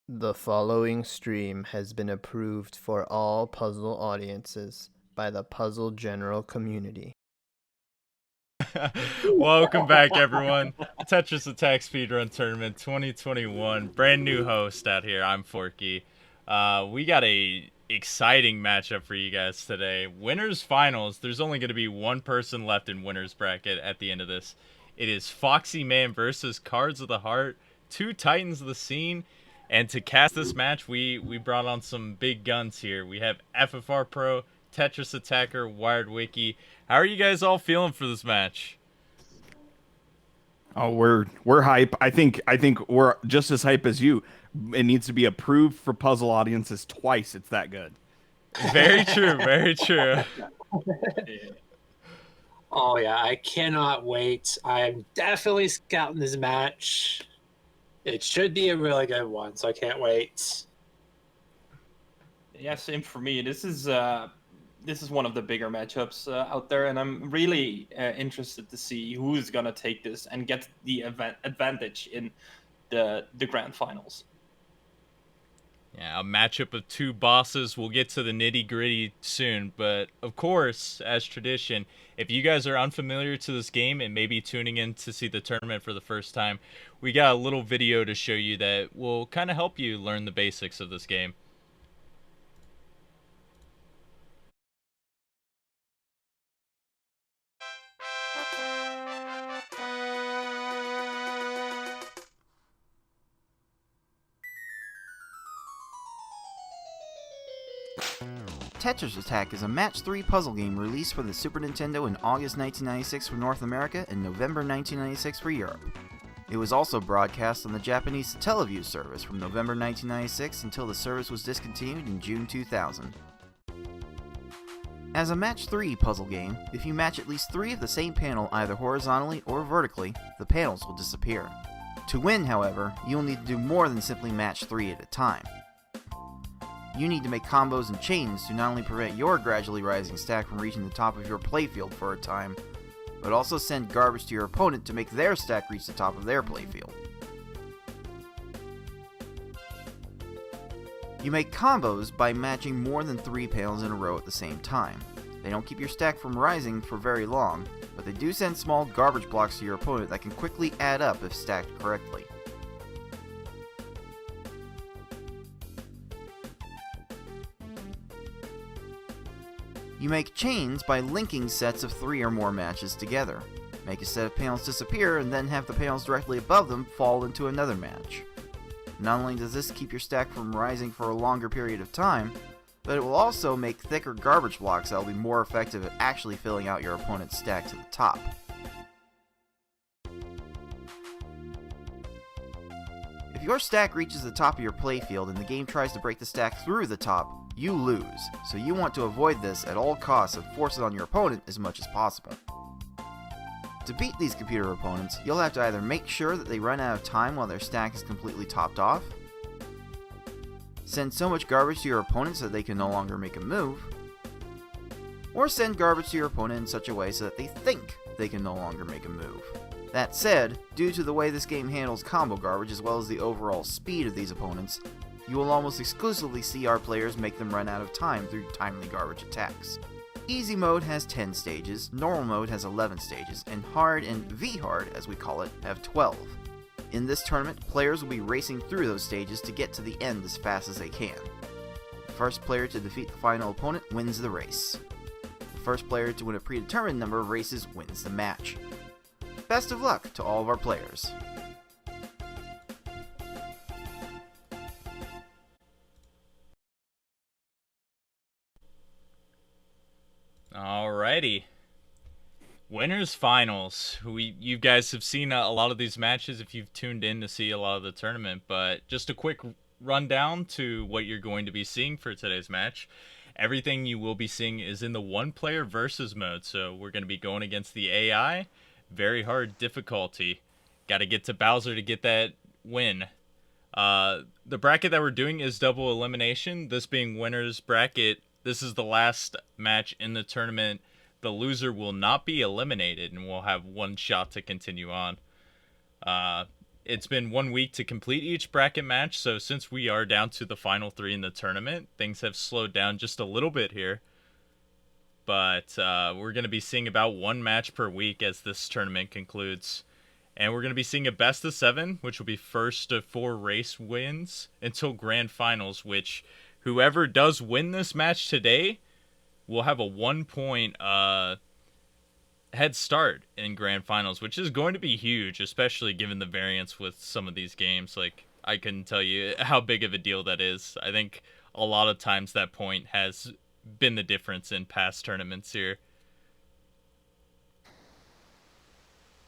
The following stream has been approved for all puzzle audiences by the puzzle general community. Welcome back, everyone. Tetris Attack Speedrun Tournament 2021. Brand new host out here. I'm Forky. We got a exciting matchup for you guys today. Winners finals. There's only going to be one person left in winners bracket at the end of this. It is Foxyman versus Cards of the Heart. Two titans of the scene. And to cast this match, we brought on some big guns here. We have FFR Pro, Tetris Attacker, Wired Wiki. How are you guys all feeling for this match? Oh, we're hype. I think we're just as hype as you. It needs to be approved for puzzle audiences twice. It's that good. Very true, very true. Oh yeah, I cannot wait. I'm definitely scouting this match. It should be a really good one, so I can't wait. Yeah, same for me. This is one of the bigger matchups out there, and I'm really interested to see who's gonna take this and get the advantage in the grand finals. Yeah, a matchup of two bosses. We'll get to the nitty gritty soon, but of course, as tradition, if you guys are unfamiliar to this game and maybe tuning in to see the tournament for the first time, we got a little video to show you that will kind of help you learn the basics of this game. Tetris Attack is a match 3 puzzle game released for the Super Nintendo in August 1996 for North America and November 1996 for Europe. It was also broadcast on the Japanese Teleview service from November 1996 until the service was discontinued in June 2000. As a match 3 puzzle game, if you match at least 3 of the same panel either horizontally or vertically, the panels will disappear. To win, however, you'll need to do more than simply match 3 at a time. You need to make combos and chains to not only prevent your gradually rising stack from reaching the top of your playfield for a time, but also send garbage to your opponent to make their stack reach the top of their playfield. You make combos by matching more than 3 panels in a row at the same time. They don't keep your stack from rising for very long, but they do send small garbage blocks to your opponent that can quickly add up if stacked correctly. You make chains by linking sets of 3 or more matches together. Make a set of panels disappear and then have the panels directly above them fall into another match. Not only does this keep your stack from rising for a longer period of time, but it will also make thicker garbage blocks that will be more effective at actually filling out your opponent's stack to the top. If your stack reaches the top of your playfield and the game tries to break the stack through the top, you lose, so you want to avoid this at all costs and force it on your opponent as much as possible. To beat these computer opponents, you'll have to either make sure that they run out of time while their stack is completely topped off, send so much garbage to your opponents that they can no longer make a move, or send garbage to your opponent in such a way so that they think they can no longer make a move. That said, due to the way this game handles combo garbage as well as the overall speed of these opponents, you will almost exclusively see our players make them run out of time through timely garbage attacks. Easy mode has 10 stages, normal mode has 11 stages, and hard and V-hard, as we call it, have 12. In this tournament, players will be racing through those stages to get to the end as fast as they can. The first player to defeat the final opponent wins the race. The first player to win a predetermined number of races wins the match. Best of luck to all of our players. Alrighty. Winners finals. You guys have seen a lot of these matches if you've tuned in to see a lot of the tournament, but just a quick rundown to what you're going to be seeing for today's match. Everything you will be seeing is in the one player versus mode, so we're going to be going against the AI. Very hard difficulty. Got to get to Bowser to get that win. The bracket that we're doing is double elimination. This being winner's bracket, this is the last match in the tournament. The loser will not be eliminated and will have one shot to continue on. it's been 1 week to complete each bracket match, so since we are down to the final 3 in the tournament, things have slowed down just a little bit here. But we're going to be seeing about 1 match per week as this tournament concludes. And we're going to be seeing a best of 7, which will be first of 4 race wins until grand finals, which whoever does win this match today will have a 1-point head start in grand finals, which is going to be huge, especially given the variance with some of these games. Like, I couldn't tell you how big of a deal that is. I think a lot of times that point has been the difference in past tournaments here.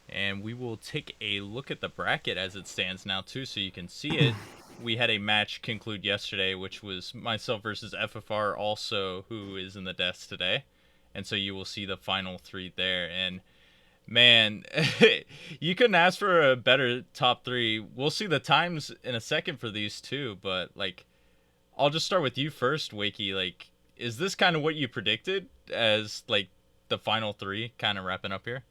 And we will take a look at the bracket as it stands now, too, so you can see it. We had a match conclude yesterday, which was myself versus FFR also, who is in the desk today. And so you will see the final 3 there. And, man, you couldn't ask for a better top 3. We'll see the times in a second for these two, but, like, I'll just start with you first, Wakey. Like, is this kind of what you predicted as, like, the final 3 kind of wrapping up here?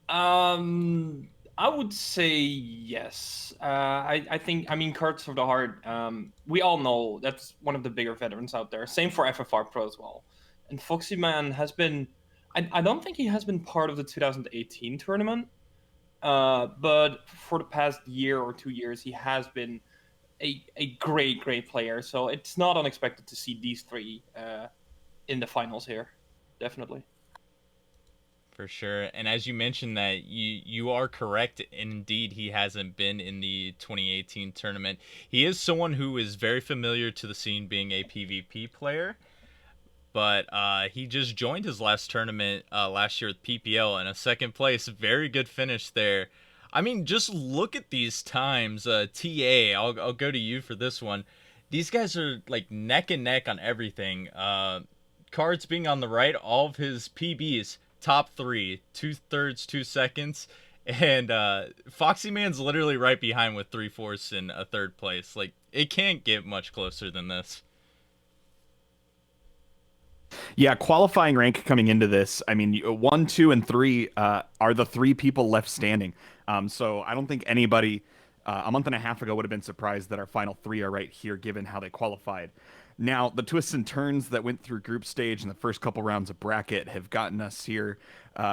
I would say yes. I think, I mean, Cards of the Heart, we all know that's one of the bigger veterans out there. Same for FFR Pro as well. And Foxyman has been, I don't think he has been part of the 2018 tournament, but for the past year or 2 years, he has been a great player. So it's not unexpected to see these 3 in the finals here. Definitely. For sure. And as you mentioned that, you are correct. Indeed, he hasn't been in the 2018 tournament. He is someone who is very familiar to the scene being a PvP player. But he just joined his last tournament last year with PPL in a second place. Very good finish there. I mean, just look at these times. TA, I'll go to you for this one. These guys are like neck and neck on everything. Cards being on the right, all of his PBs, top 3, 2/3, 2 seconds. And Foxyman's literally right behind with 3/4 in a 3rd place. Like, it can't get much closer than this. Yeah, qualifying rank coming into this, I mean, 1, 2, and 3 are the 3 people left standing. So I don't think anybody a month and a half ago would have been surprised that our final 3 are right here, given how they qualified. Now, the twists and turns that went through group stage and the first couple rounds of bracket have gotten us here,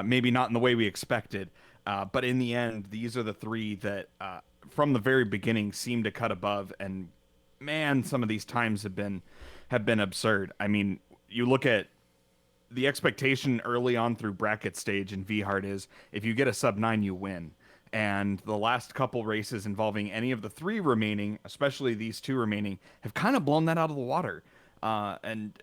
maybe not in the way we expected, but in the end, these are the 3 that, from the very beginning, seem to cut above. And man, some of these times have been absurd. I mean, you look at the expectation early on through bracket stage in VHard is if you get a sub 9, you win. And the last couple races involving any of the 3 remaining, especially these 2 remaining, have kind of blown that out of the water. And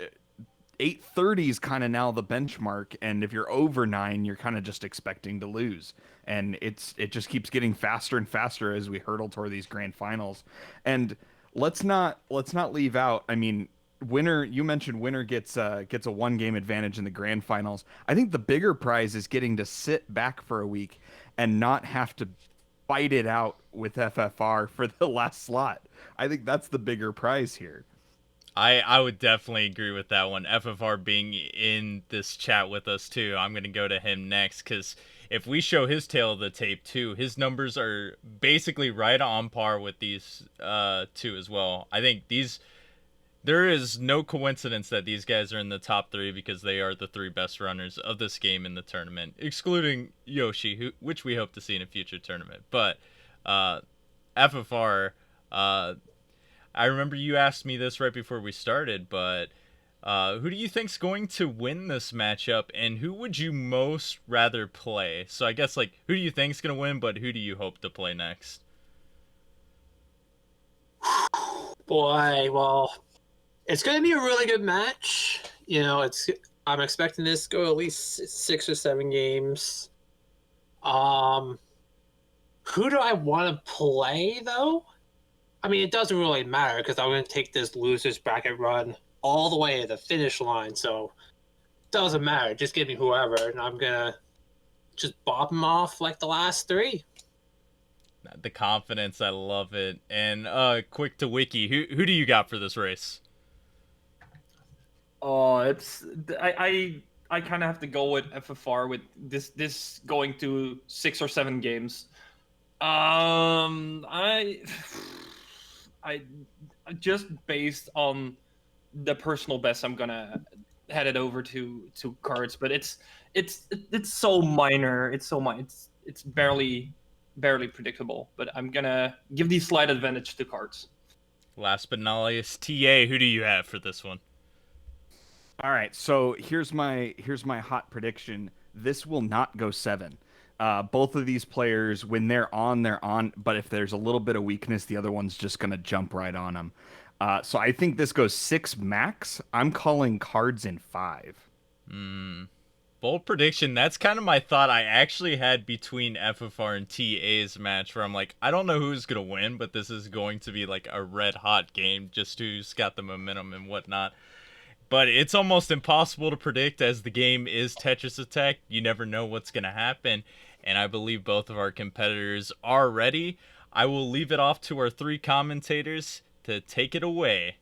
830 is kind of now the benchmark. And if you're over 9, you're kind of just expecting to lose. And it just keeps getting faster and faster as we hurtle toward these grand finals. And let's not leave out, I mean, winner, you mentioned winner gets a 1-game advantage in the grand finals. I think the bigger prize is getting to sit back for a week and not have to fight it out with FFR for the last slot. I think that's the bigger prize here. I would definitely agree with that one. FFR being in this chat with us too. I'm going to go to him next because if we show his tail of the tape too, his numbers are basically right on par with these 2 as well. I think there is no coincidence that these guys are in the top 3 because they are the 3 best runners of this game in the tournament, excluding Yoshi, which we hope to see in a future tournament. But FFR, I remember you asked me this right before we started, but who do you think's going to win this matchup, and who would you most rather play? So I guess, like, who do you think's going to win, but who do you hope to play next? Boy, well, it's going to be a really good match. You know, I'm expecting this to go at least 6 or 7 games. Who do I want to play, though? I mean, it doesn't really matter because I'm going to take this losers bracket run all the way to the finish line. So it doesn't matter. Just give me whoever, and I'm going to just bop them off like the last 3. The confidence, I love it. And quick to Wiki, who do you got for this race? Oh, I kind of have to go with FFR with this going to 6 or 7 games. I just based on the personal best, I'm gonna head it over to cards, but it's so minor. It's barely predictable. But I'm gonna give the slight advantage to cards. Last but not least, TA, who do you have for this one? All right, so here's my hot prediction. This will not go 7. Both of these players, when they're on, they're on. But if there's a little bit of weakness, the other one's just gonna jump right on them. So I think this goes 6 max. I'm calling cards in 5. Bold prediction. That's kind of my thought I actually had between FFR and TA's match, where I'm like, I don't know who's going to win, but this is going to be like a red hot game, just who's got the momentum and whatnot. But it's almost impossible to predict, as the game is Tetris Attack. You never know what's going to happen, and I believe both of our competitors are ready. I will leave it off to our 3 commentators to take it away.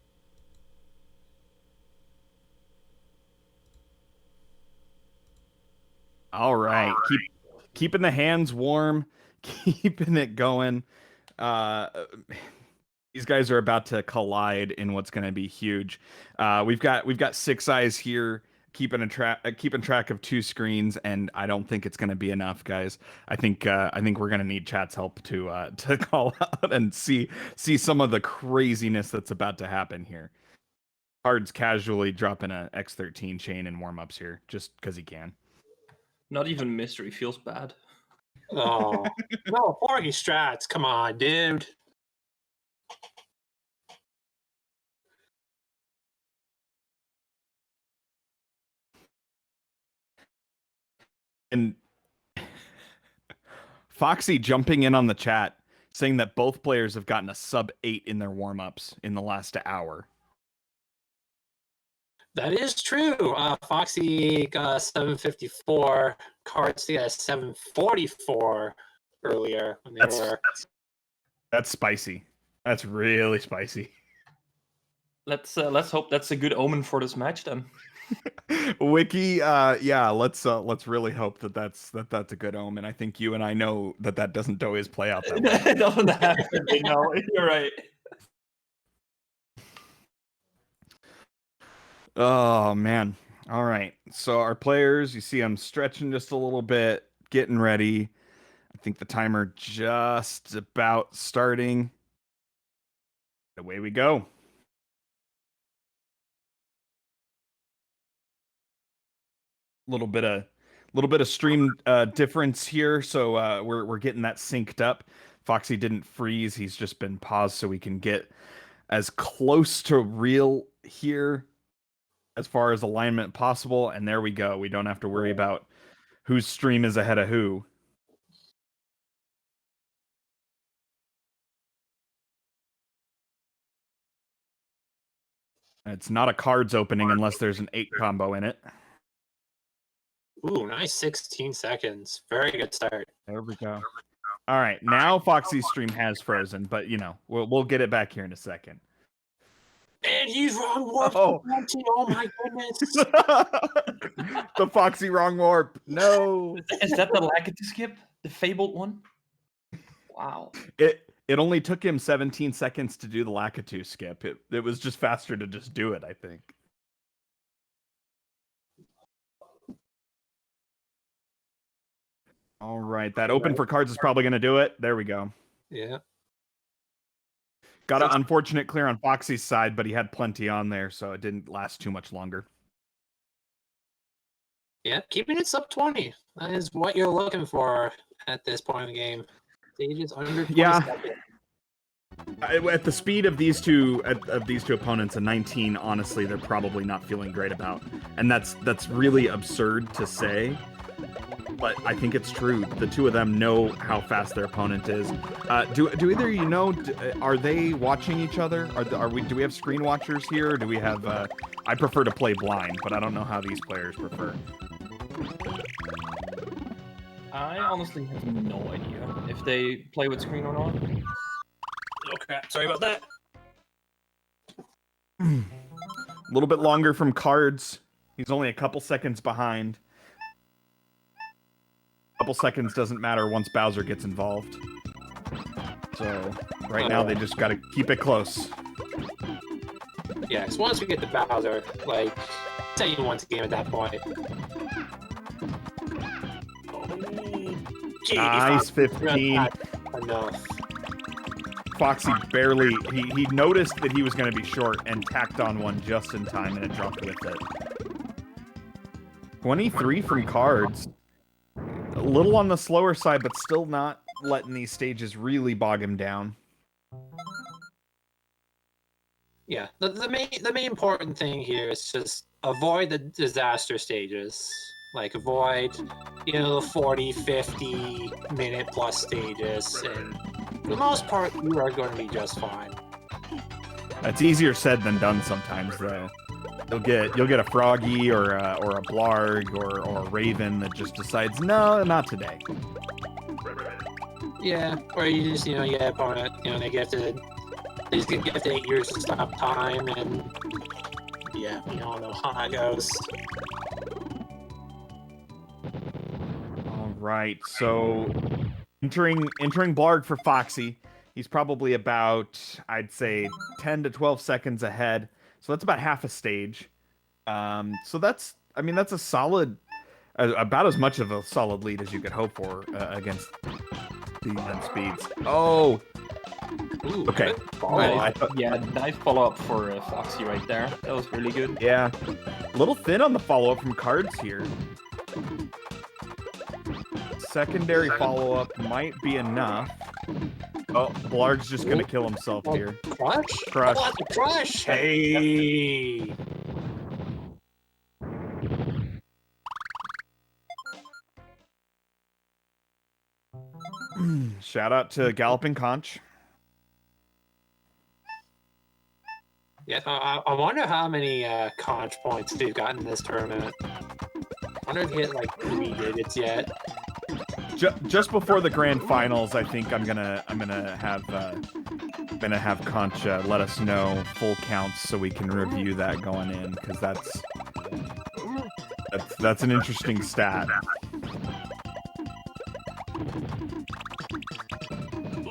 All right, keeping the hands warm, keeping it going. These guys are about to collide in what's going to be huge. We've got 6 eyes here keeping track of 2 screens, and I don't think it's going to be enough, guys. I think we're going to need chat's help to call out and see some of the craziness that's about to happen here. Cards casually dropping a X13 chain in warm-ups here just because he can. Not even mystery feels bad. Oh no, Porgy Strats! Come on, dude. And Foxy jumping in on the chat saying that both players have gotten a sub 8 in their warm-ups in the last hour. That is true. Foxy got 754. Cards got 744 earlier when they were. That's spicy. That's really spicy. Let's hope that's a good omen for this match then. Wiki, yeah, let's really hope that's a good omen. I think you and I know that doesn't always play out that way. It doesn't happen. No, you're right. Oh man. All right. So our players, you see I'm stretching just a little bit, getting ready. I think the timer just about starting. Away we go. Little bit of stream difference here, so we're getting that synced up. Foxy didn't freeze; he's just been paused, so we can get as close to real here as far as alignment possible. And there we go. We don't have to worry about whose stream is ahead of who. It's not a cards opening unless there's an 8 combo in it. Ooh, nice 16 seconds. Very good start. There we go. All right, now Foxy's stream has frozen, but you know we'll get it back here in a second. And he's wrong warp. Oh, oh my goodness! The Foxy wrong warp. No, is that the Lackey skip, the fabled one? Wow. It only took him 17 seconds to do the Lakitu skip. It was just faster to just do it, I think. All right, that open for cards is probably going to do it. There we go. Yeah. Got an unfortunate clear on Foxy's side, but he had plenty on there, so it didn't last too much longer. Yeah, keeping it sub 20. That is what you're looking for at this point in the game. Stages under 20 seconds. At the speed of these two opponents, a 19, honestly, they're probably not feeling great about, and that's really absurd to say, but I think it's true. The two of them know how fast their opponent is. Do either of you know? Are they watching each other? Do we have screen watchers here? Or do we have? I prefer to play blind, but I don't know how these players prefer. I honestly have no idea if they play with screen or not. Okay, sorry about that. A little bit longer from cards. He's only a couple seconds behind. A couple seconds doesn't matter once Bowser gets involved. So right now they just got to keep it close. Yeah, because once we get to Bowser, like, it's anyone's game at that point. Nice 15. Enough. Foxy barely, he noticed that he was going to be short and tacked on one just in time, and it dropped with it. 23 from Cards. A little on the slower side, but still not letting these stages really bog him down. Yeah, the main important thing here is just avoid the disaster stages. Like, avoid, the 40, 50 minute plus stages, and for the most part, you are going to be just fine. It's easier said than done sometimes, though. You'll get a Froggy or a Blarg or a Raven that just decides, no, not today. Yeah, or you just, you get an opponent, they get to 8 years to stop time, and yeah, we all know how it goes. All right, so entering Blarg for Foxy. He's probably about, I'd say, 10 to 12 seconds ahead. So that's about half a stage. So that's a solid, about as much of a solid lead as you could hope for against the event speeds. Oh, Ooh, okay. Yeah, nice follow-up for Foxy right there. That was really good. Yeah, a little thin on the follow-up from Cards here. Secondary follow-up might be enough. Oh, Blarg's just gonna kill himself here. Crush? Crush. Oh, that's a crush! Hey! Shout out to Galloping Conch. Yeah, I wonder how many conch points we've gotten in this tournament. I wonder if he hit like 3 digits yet. Just before the grand finals, I think I'm gonna have Conch let us know full counts so we can review that going in, because that's an interesting stat.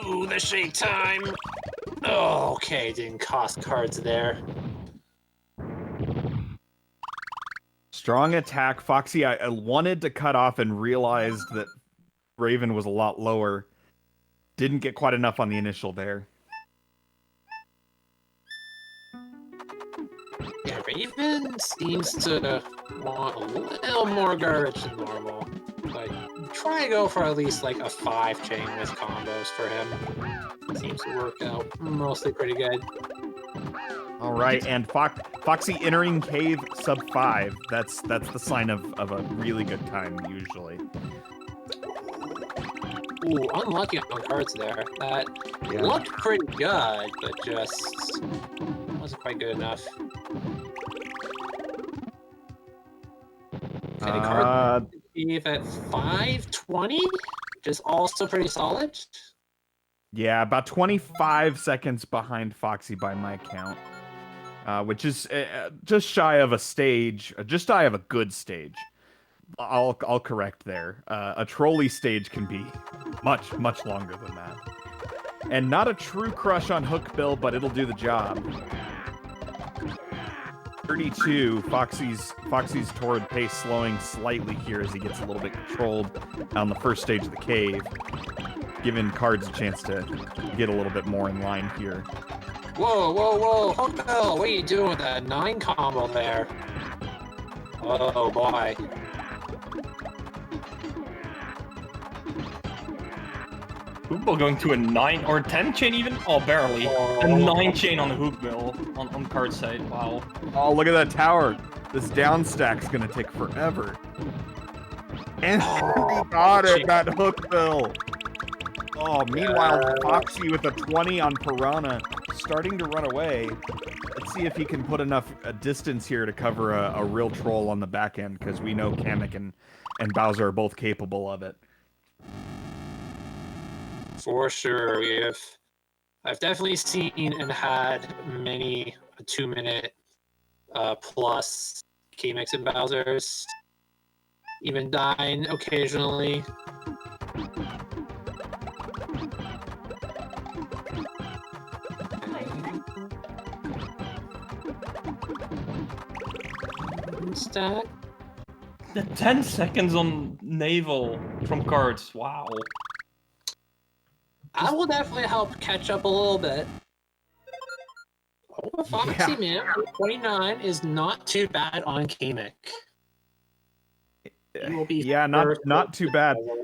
Ooh, the shake time! Oh, okay, didn't cost Cards there. Strong attack, Foxy. I wanted to cut off and realized that Raven was a lot lower. Didn't get quite enough on the initial there. Yeah, Raven seems to want a little more garbage than normal. Like, try to go for at least like a 5 chain with combos for him. Seems to work out mostly pretty good. All right, and Foxy entering cave sub 5. That's the sign of a really good time usually. Ooh, unlucky on Cards there. That looked pretty good, but just wasn't quite good enough. Okay, Cards gave at 520, which is also pretty solid. Yeah, about 25 seconds behind Foxy by my count, which is just shy of a stage, just shy of a good stage. I'll correct there. A trolley stage can be much longer than that, and not a true crush on Hook Bill, but it'll do the job. 32. Foxy's torrid pace slowing slightly here as he gets a little bit controlled on the first stage of the cave, giving Cards a chance to get a little bit more in line here. Whoa! Hook Bill, what are you doing with that 9 combo there? Oh boy. Hookbill going to a 9 or 10 chain even? Oh, barely. A 9 chain on the Hookbill on Card's side. Wow. Oh, look at that tower. This down stack's gonna take forever. And he got it, that Hookbill. Oh, meanwhile, Foxy with a 20 on Piranha, starting to run away. Let's see if he can put enough distance here to cover a real troll on the back end, because we know Kamek and Bowser are both capable of it. For sure, I've definitely seen and had many 2-minute plus Kamek and Bowsers, even dying occasionally. Stack. The 10 seconds on naval from cards. Wow. I will definitely help catch up a little bit. Oh, Foxy Man 29 is not too bad on Kamek. He will be Yeah, first not too bad. level.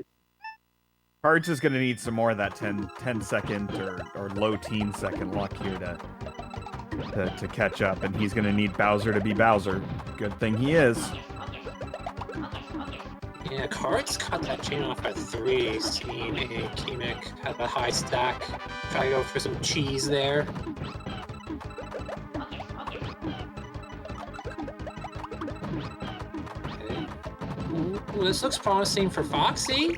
Cards is gonna need some more of that 10 second or low teen second luck here to catch up, and he's gonna need Bowser to be Bowser. Good thing he is. Yeah, Cards cut that chain off at 3, seeing a Kamek have a high stack. Try to go for some cheese there. Okay. Ooh, this looks promising for Foxy.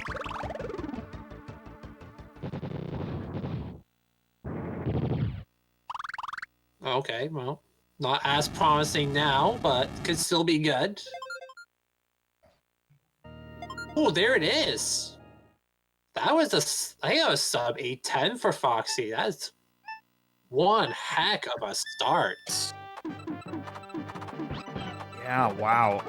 Okay, well, not as promising now, but could still be good. Oh, there it is. That was I think that was sub 810 for Foxy. That's one heck of a start. Yeah, wow.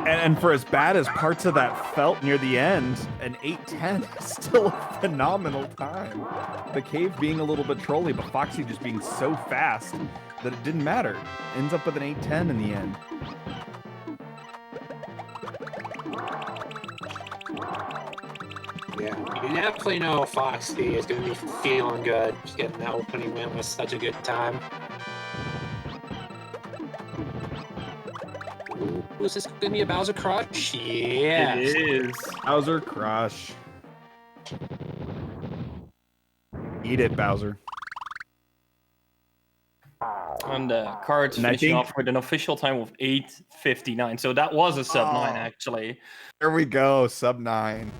And for as bad as parts of that felt near the end, an 8:10 is still a phenomenal time. The cave being a little bit trolly, but Foxy just being so fast that it didn't matter. Ends up with an 8:10 in the end. Yeah, you definitely know Foxy is going to be feeling good. Just getting that opening win was such a good time. Ooh, is this going to be a Bowser Crush? Yeah. It is. Bowser Crush. Eat it, Bowser. And cards And I finishing think- off with an official time of 8:59. So that was a sub 9 Oh. actually. There we go, sub 9.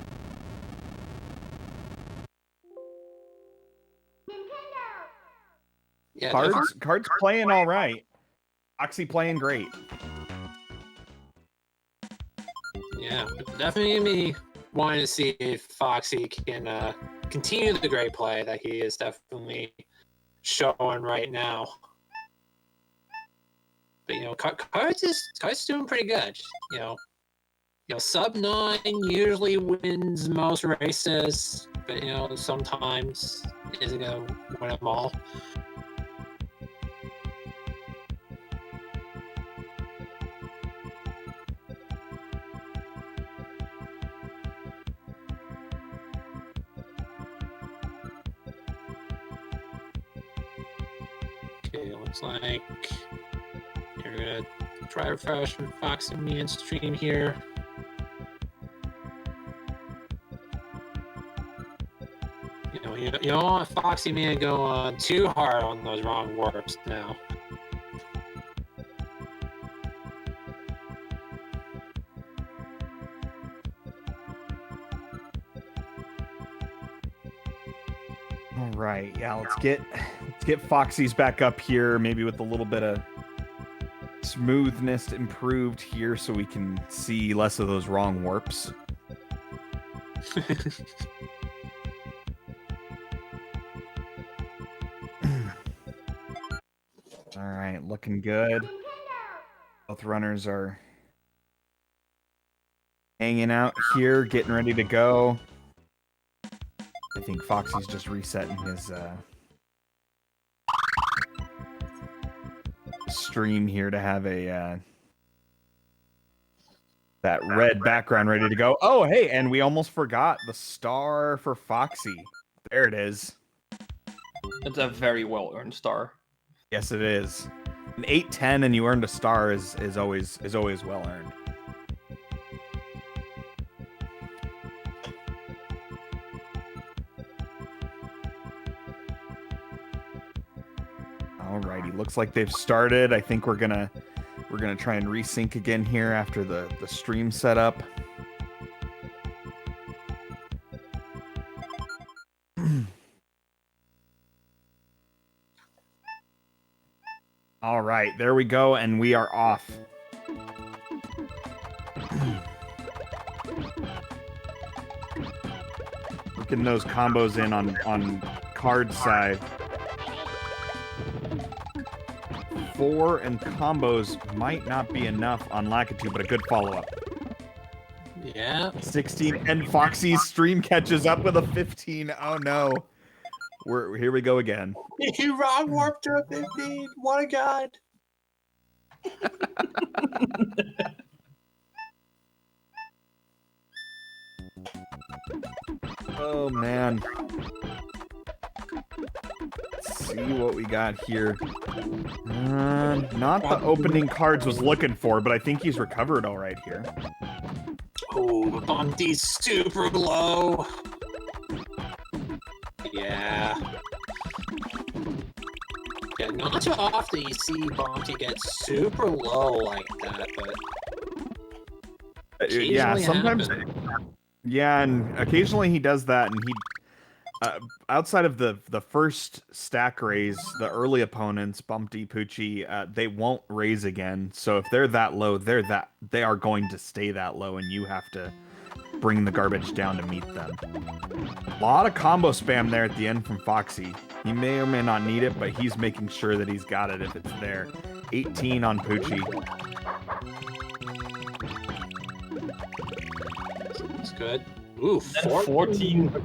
Yeah, Cards playing all right. Foxy playing great. yeah, definitely gonna be wanting to see if Foxy can continue the great play that he is definitely showing right now. But you know, Cards is doing pretty good. You know, sub 9 usually wins most races, but you know, sometimes isn't gonna win them all. Okay, looks like you're gonna try to refresh from Fox and me and stream here. You don't want Foxy Man to go on too hard on those wrong warps now. All right, yeah, let's get Foxy's back up here, maybe with a little bit of smoothness improved here, so we can see less of those wrong warps. All right, looking good. Both runners are hanging out here, getting ready to go. I think Foxy's just resetting his stream here to have a that red background ready to go. Oh, hey, and we almost forgot the star for Foxy. There it is. It's a very well earned star. Yes, it is. An 8:10 and you earned a star is always well earned. Alrighty, looks like they've started. I think we're gonna try and resync again here after the stream setup. All right, there we go, and we are off. Working those combos in on card side. 4 and combos might not be enough on Lakitu, but a good follow-up. Yeah. 16, and Foxy's stream catches up with a 15. Oh no. Here we go again. He round warped to a 15. What a god. Oh man. Let's see what we got here. Not the opening cards was looking for, but I think he's recovered all right here. Oh, Bumpty's super low. Yeah. Yeah, not too often you see Bumpty get super low like that, but Yeah, occasionally sometimes. happens. Yeah, and occasionally he does that, and he. Outside of the first stack raise, the early opponents, Bumpty, Poochie, they won't raise again. So if they're that low, they are going to stay that low, and you have to bring the garbage down to meet them. A lot of combo spam there at the end from Foxy. He may or may not need it, but he's making sure that he's got it if it's there. 18 on Poochie. It's good. Ooh, 14 for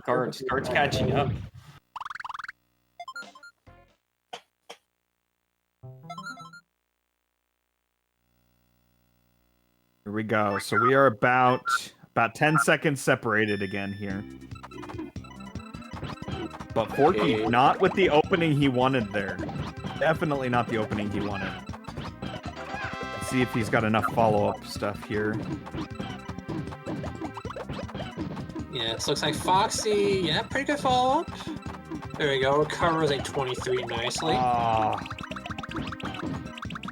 cards. Cards catching up. Here we go. So we are about 10 seconds separated again here. But Forky, not with the opening he wanted there. Definitely not the opening he wanted. Let's see if he's got enough follow-up stuff here. Yeah, this looks like Foxy. Yeah, pretty good follow-up. There we go. Recovers a 23 nicely.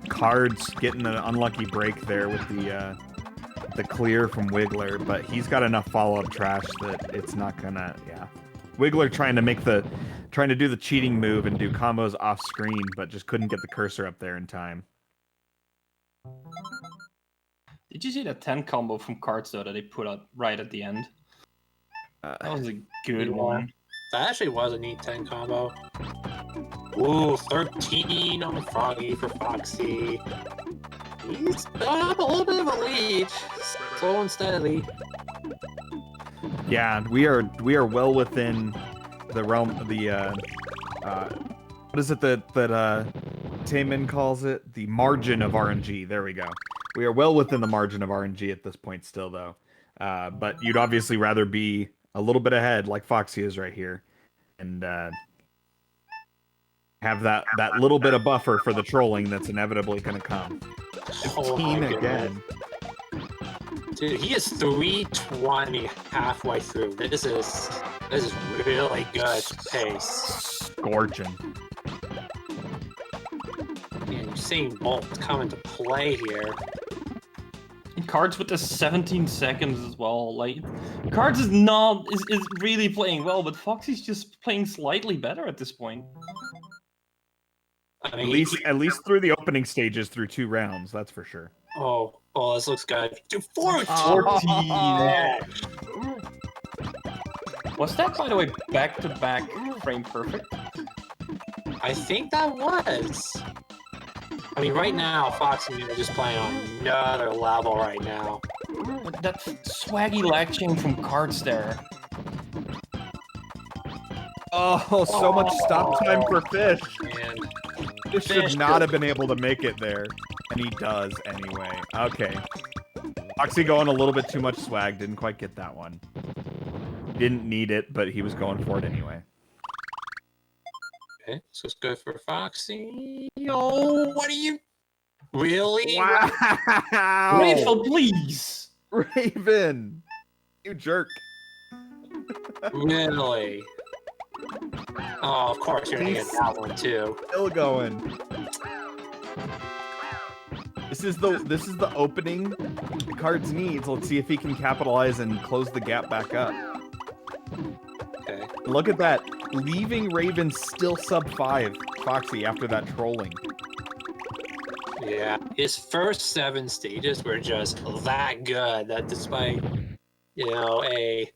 Cards getting an unlucky break there with the clear from Wiggler, but he's got enough follow-up trash that it's not gonna. Yeah, Wiggler trying to do the cheating move and do combos off screen, but just couldn't get the cursor up there in time. Did you see that 10 combo from cards though that they put up right at the end? That was a good one. That actually was a neat 10 combo. Ooh, 13 on Froggy for Foxy. He's got up a little bit of a lead. Slow and steadily. Yeah, we are well within the realm of the what is it that Taemin calls it? The margin of RNG. There we go. We are well within the margin of RNG at this point still though. But you'd obviously rather be a little bit ahead like Foxy is right here and have that little bit of buffer for the trolling that's inevitably going to come. 15 again. Dude, he is 320 halfway through. This is really good pace. Scorching. And Usain Bolt coming to play here. Cards with the 17 seconds as well. Like, Cards is really playing well, but Foxy's just playing slightly better at this point. I mean, At least through the opening stages, through 2 rounds, that's for sure. Oh, this looks good. Dude, 14! Yeah. Was that, by the way, back-to-back frame perfect? I think that was. I mean, right now, Fox and you are just playing on another level right now. That swaggy lag chain from Cards there. Oh, so much stop time for Fish. Man. Fish should not have been able to make it there. And he does anyway. Okay. Foxy going a little bit too much swag. Didn't quite get that one. Didn't need it, but he was going for it anyway. Okay, so it's good for Foxy. Oh, what are you... Really? Wow! Rachel, please! Raven! You jerk. Really? Oh, of course you're gonna get that one too. Still going. This is the opening the Cards needs. Let's see if he can capitalize and close the gap back up. Okay. Look at that. Leaving Raven still sub 5, Foxy, after that trolling. Yeah. His first 7 stages were just that good that despite, a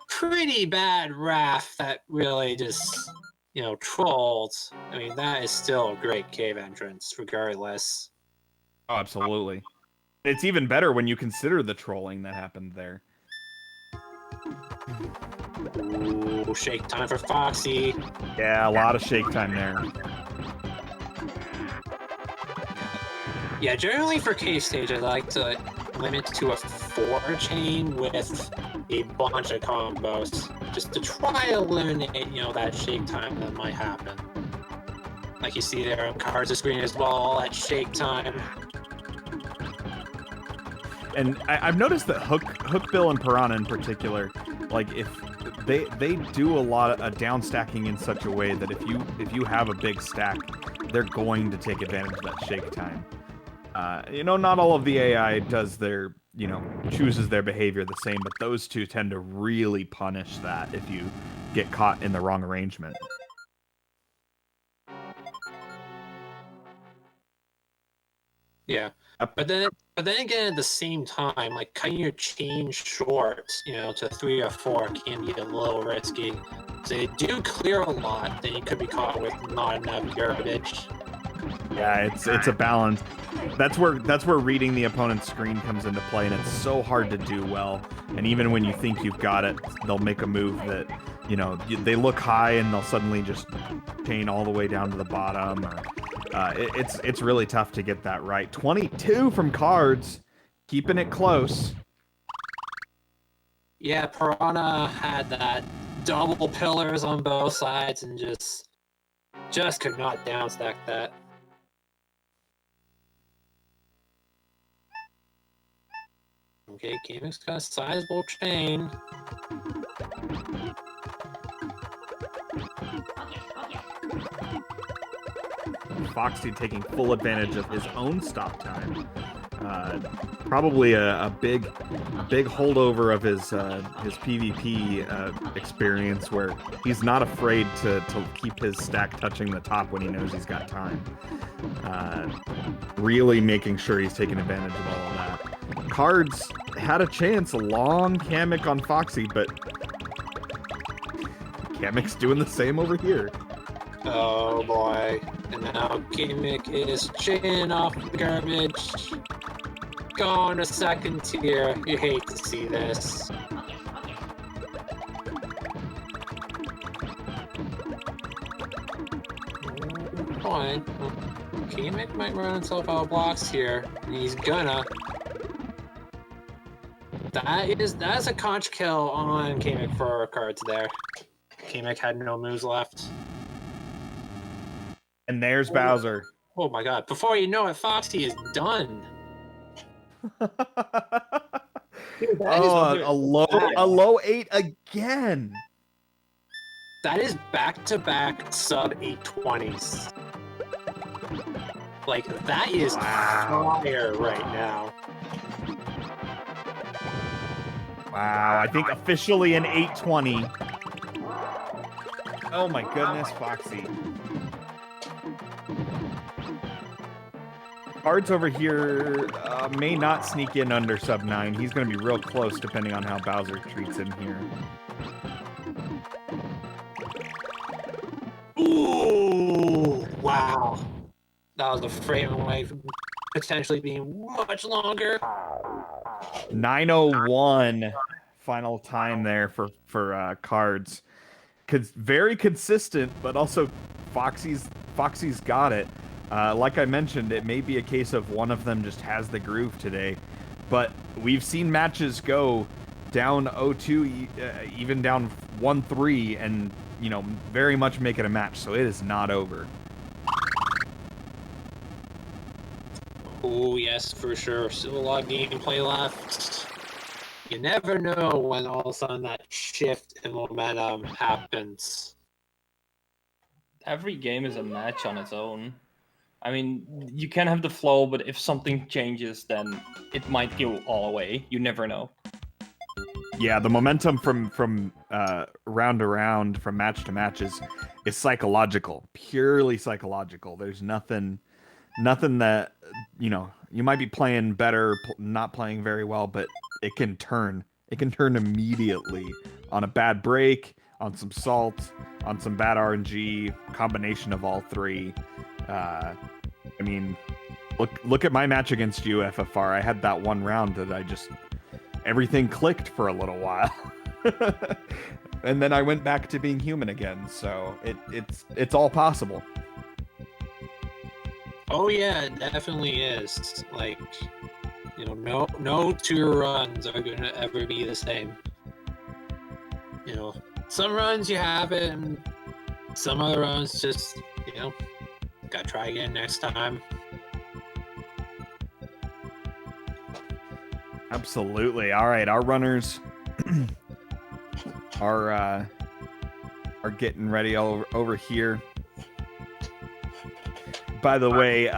pretty bad RAF that really just trolled, I mean, that is still a great cave entrance, regardless. Oh, absolutely. It's even better when you consider the trolling that happened there. Ooh, shake time for Foxy. Yeah, a lot of shake time there. Yeah, generally for cave stage, I like to limit to a 4 chain with a bunch of combos, just to try to eliminate, that shake time that might happen. Like you see there on Cards of Screen as well, at shake time. And I've noticed that Hookbill and Piranha in particular, like if they do a lot of down stacking in such a way that if you have a big stack, they're going to take advantage of that shake time. Not all of the AI does their, chooses their behavior the same, but those two tend to really punish that if you get caught in the wrong arrangement. Yeah, but then again, at the same time, like cutting your chain short, to 3 or 4 can be a little risky. So they do clear a lot, then you could be caught with not enough garbage. Yeah, it's a balance. That's where reading the opponent's screen comes into play, and it's so hard to do well. And even when you think you've got it, they'll make a move that, they look high and they'll suddenly just chain all the way down to the bottom. Or, it's really tough to get that right. 22 from Cards, keeping it close. Yeah, Piranha had that double pillars on both sides and just could not downstack that. Okay, Gaming's got a sizable chain. Foxy taking full advantage of his own stop time. Probably a big holdover of his PvP experience, where he's not afraid to keep his stack touching the top when he knows he's got time. Really making sure he's taking advantage of all of that. Cards had a chance, a long Kamek on Foxy, but Kamek's doing the same over here. Oh boy. And now Kamek is chaining off the garbage. Going to second tier. You hate to see this. Fine. Kamek might run himself out of blocks here. And he's gonna. That's a conch kill on Kamek for Cards there. Kamek had no moves left. And there's Bowser. Oh my god. Before you know it, Foxy is done. Dude, a low 8 again. That is back-to-back sub 820s. Like, that is fire right now. Wow, I think officially an 820. Oh my goodness, Foxy. Cards over here may not sneak in under sub 9. He's going to be real close depending on how Bowser treats him here. Ooh, wow. That was a frame away from potentially being much longer. 9:01 final time there for Cards. Very consistent, but also Foxy's got it. Like I mentioned, it may be a case of one of them just has the groove today, but we've seen matches go down 0-2, even down 1-3, and very much make it a match. So it is not over. Oh yes, for sure. Still a lot of gameplay left. You never know when all of a sudden that shift in momentum happens. Every game is a match on its own. I mean, you can have the flow, but if something changes, then it might go all away. You never know. Yeah, the momentum from round to round, from match to match is psychological, purely psychological. There's nothing that you might be playing better, not playing very well, but it can turn immediately on a bad break, on some salt, on some bad RNG, combination of all three. I mean, look at my match against you, FFR. I had that one round that everything clicked for a little while. And then I went back to being human again, so it's all possible. Oh yeah, it definitely is. Like, no two runs are gonna ever be the same. Some runs you have it, and some other runs just, gotta try again next time. Absolutely. All right, our runners are getting ready over here. By the way,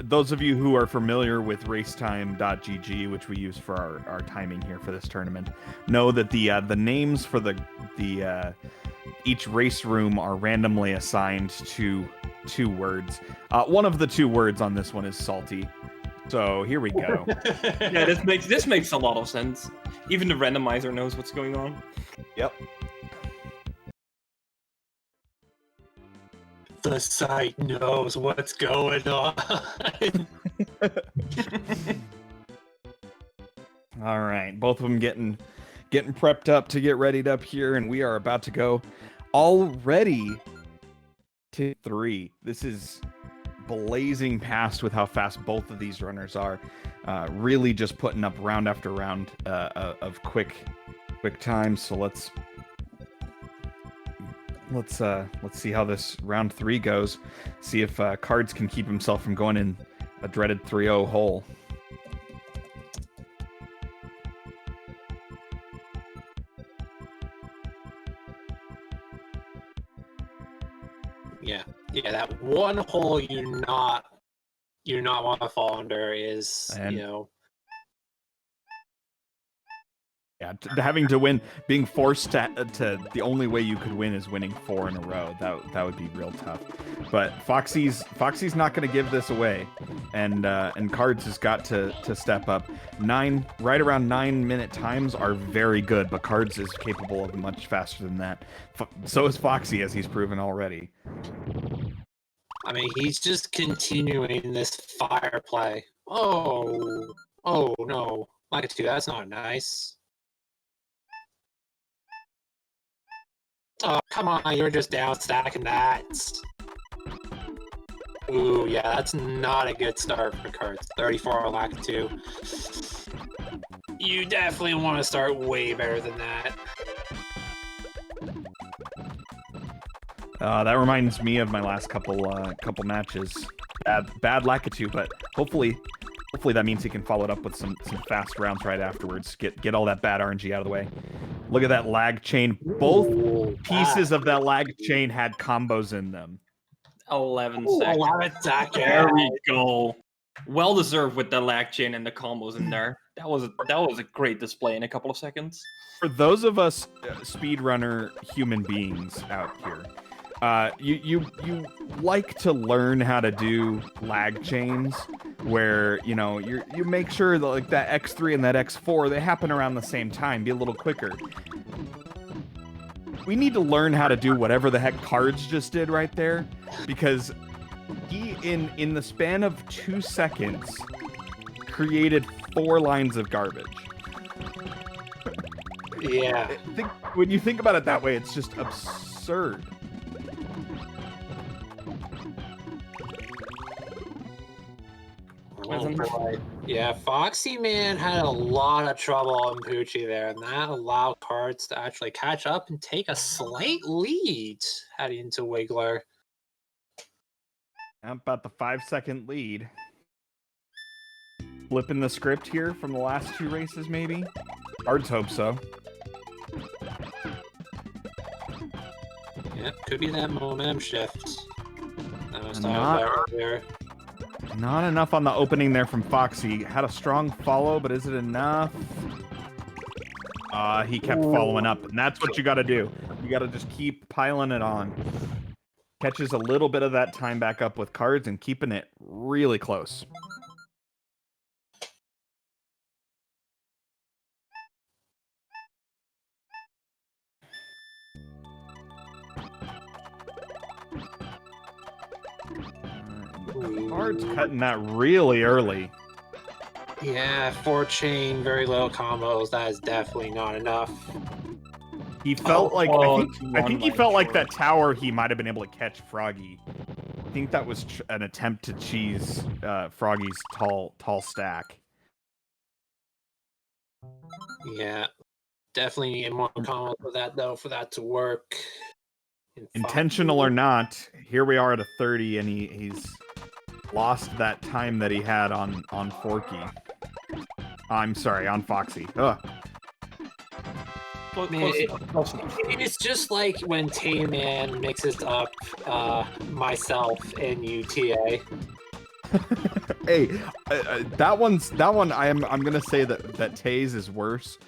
those of you who are familiar with racetime.gg, which we use for our timing here for this tournament, know that the names for the each race room are randomly assigned to 2 words. One of the 2 words on this one is salty. So here we go. Yeah, this makes a lot of sense. Even the randomizer knows what's going on. Yep. The site knows what's going on. All right, both of them getting prepped up to get readied up here, and we are about to go already to 3. This is blazing past with how fast both of these runners are. Really just putting up round after round of quick time. So let's see how this round 3 goes. See if Cards can keep himself from going in a dreaded 3-0 hole. Yeah, that one hole you not want to fall under is, Yeah, having to win, being forced to the only way you could win is winning 4 in a row. That would be real tough. But Foxy's not going to give this away, and Cards has got to step up. Right around 9-minute times are very good, but Cards is capable of much faster than that. So is Foxy, as he's proven already. I mean, he's just continuing this fire play. Oh no, Lakitu, that's not nice. Oh, come on, you're just down stacking that. Ooh, yeah, that's not a good start for Cards. 34 Lakitu. You definitely want to start way better than that. That reminds me of my last couple matches. Bad Lakitu, but hopefully that means he can follow it up with some fast rounds right afterwards. Get all that bad RNG out of the way. Look at that lag chain. Both pieces of that lag chain had combos in them. 11 seconds. 11 seconds. There we go. Well deserved with the lag chain and the combos in there. That was a great display in a couple of seconds. For those of us speedrunner human beings out here, you like to learn how to do lag chains where you make sure that like that X3 and that X4 they happen around the same time, be a little quicker. We need to learn how to do whatever the heck Cards just did right there, because he in the span of 2 seconds created 4 lines of garbage. Yeah. When you think about it that way, it's just absurd. Oh, boy. Yeah, Foxy Man had a lot of trouble on Poochie there, and that allowed Cards to actually catch up and take a slight lead heading into Wiggler. About the 5-second lead. Flipping the script here from the last 2 races, maybe? Cards hope so. Yep, could be that momentum shift. That was earlier. Not enough on the opening there from Foxy. Had a strong follow, but is it enough? He kept following up, and that's what you got to do. You got to just keep piling it on. Catches a little bit of that time back up with Cards and keeping it really close. Cards cutting that really early. Yeah, 4-chain, very low combos. That is definitely not enough. He felt like oh, I think he one felt line like that tower he might have been able to catch Froggy. I think that was an attempt to cheese Froggy's tall stack. Yeah, definitely need more combos for that though, for that to work. Intentional or not, here we are at a 30, and he's lost that time that he had on Forky. I'm sorry, on Foxy. Ugh. Man, it's just like when Tay-Man mixes up myself and UTA. Hey, that one. I'm gonna say that Tay's is worse.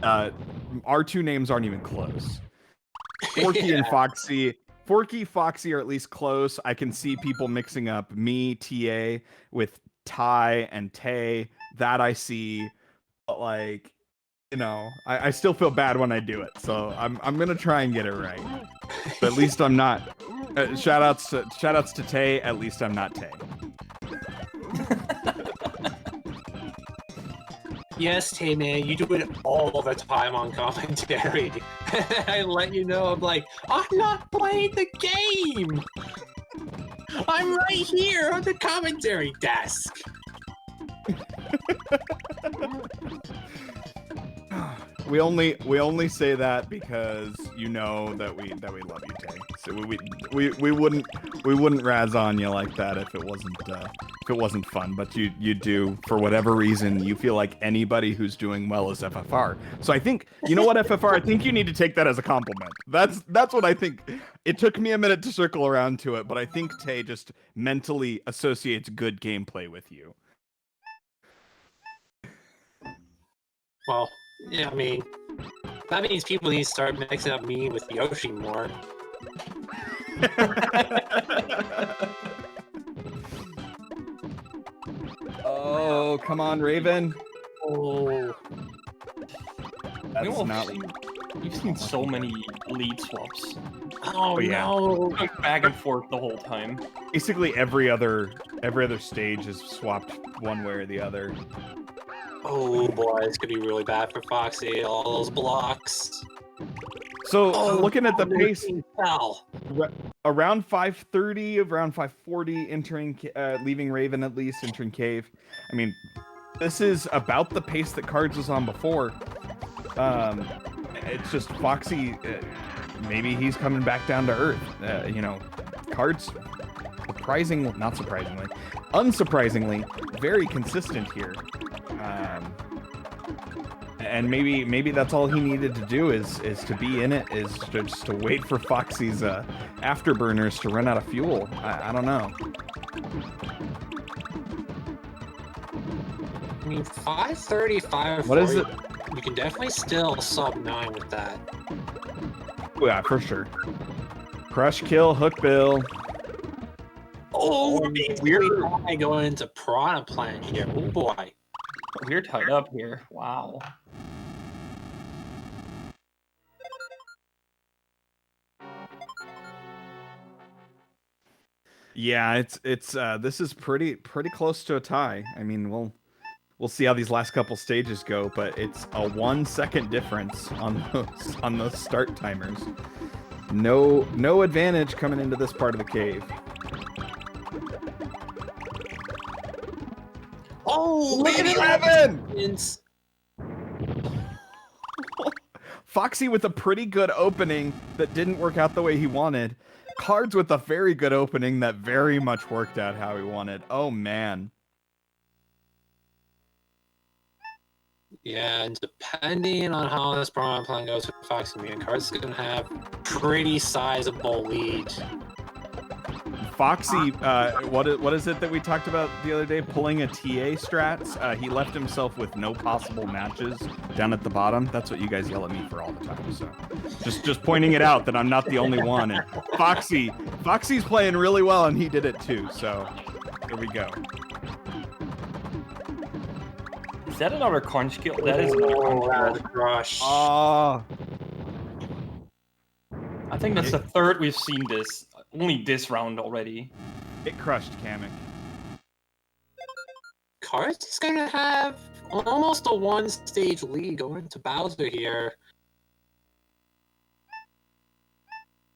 Our two names aren't even close. Forky and Foxy. Forky, Foxy are at least close. I can see people mixing up me, TA, with Ty and Tay. That I see, but like, you know, I still feel bad when I do it. So I'm gonna try and get it right. But at least I'm not. Shoutouts to Tay. At least I'm not Tay. Yes, Tay-Man, you do it all the time on commentary. I let you know, I'm like, I'm not playing the game! I'm right here on the commentary desk! We only say that because you know that we love you, Tay. So we wouldn't razz on you like that if it wasn't fun. But you do, for whatever reason, you feel like anybody who's doing well is FFR. So I think, you know what, FFR, I think you need to take that as a compliment. That's what I think. It took me a minute to circle around to it, but I think Tay just mentally associates good gameplay with you. Well, yeah, I mean, that means people need to start mixing up me with Yoshi more. Oh, come on, Raven. Oh. That's not... You've seen so many lead swaps. Oh, yeah. no. Like back and forth the whole time. Basically every other stage is swapped one way or the other. Oh boy, it's gonna be really bad for Foxy. All those blocks. So looking at the pace, fell. around 5:30, around 5:40, entering, leaving Raven at least, entering Cave. I mean, this is about the pace that Cards was on before. It's just Foxy. Maybe he's coming back down to earth. You know, Cards, unsurprisingly, very consistent here. And maybe that's all he needed to do is to be in it, is just to wait for Foxy's afterburners to run out of fuel. I don't know. I mean, 5:30, 5:40. What is it? You can definitely still sub 9 with that. Oh, yeah, for sure. Crush, kill, hook, bill. Oh, weird guy going into Piranha Plant here. Oh boy. We're tied up here. Wow. Yeah, it's this is pretty close to a tie. I mean, we'll see how these last couple stages go, but it's a 1 second difference on those start timers. No advantage coming into this part of the cave. Oh, look at 11! Foxy with a pretty good opening that didn't work out the way he wanted. Cards with a very good opening that very much worked out how he wanted. Oh, man. Yeah, and depending on how this Piranha Plant goes for Foxy, man, Cards is going to have pretty sizable lead. Foxy, what is it that we talked about the other day? Pulling a TA strats. He left himself with no possible matches down at the bottom. That's what you guys yell at me for all the time. So, just pointing it out that I'm not the only one. And Foxy's playing really well, and he did it too. So, here we go. Is that another conch kill? That is another crush. Oh. I think that's the third we've seen this. Only this round already. It crushed Kamek. Cards is going to have almost a one-stage lead going to Bowser here.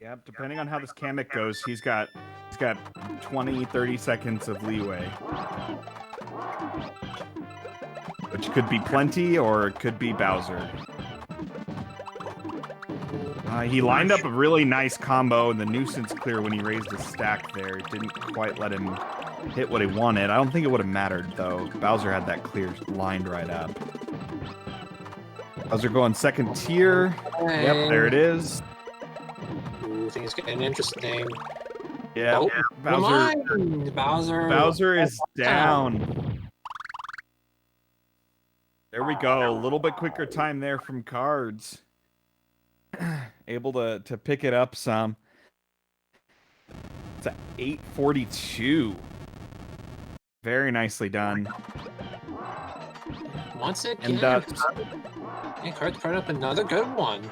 Yep, depending on how this Kamek goes, he's got 20, 30 seconds of leeway. Which could be plenty, or it could be Bowser. He lined up a really nice combo in the nuisance clear when he raised his stack there. It didn't quite let him hit what he wanted. I don't think it would have mattered, though. Bowser had that clear lined right up. Bowser going second tier. Yep, there it is. Ooh, things getting interesting. Yeah, Oh, Bowser. Bowser is down. There we go. A little bit quicker time there from Cards. Able to pick it up some. It's at 8:42. Very nicely done. Once again, And Cards put up another good one.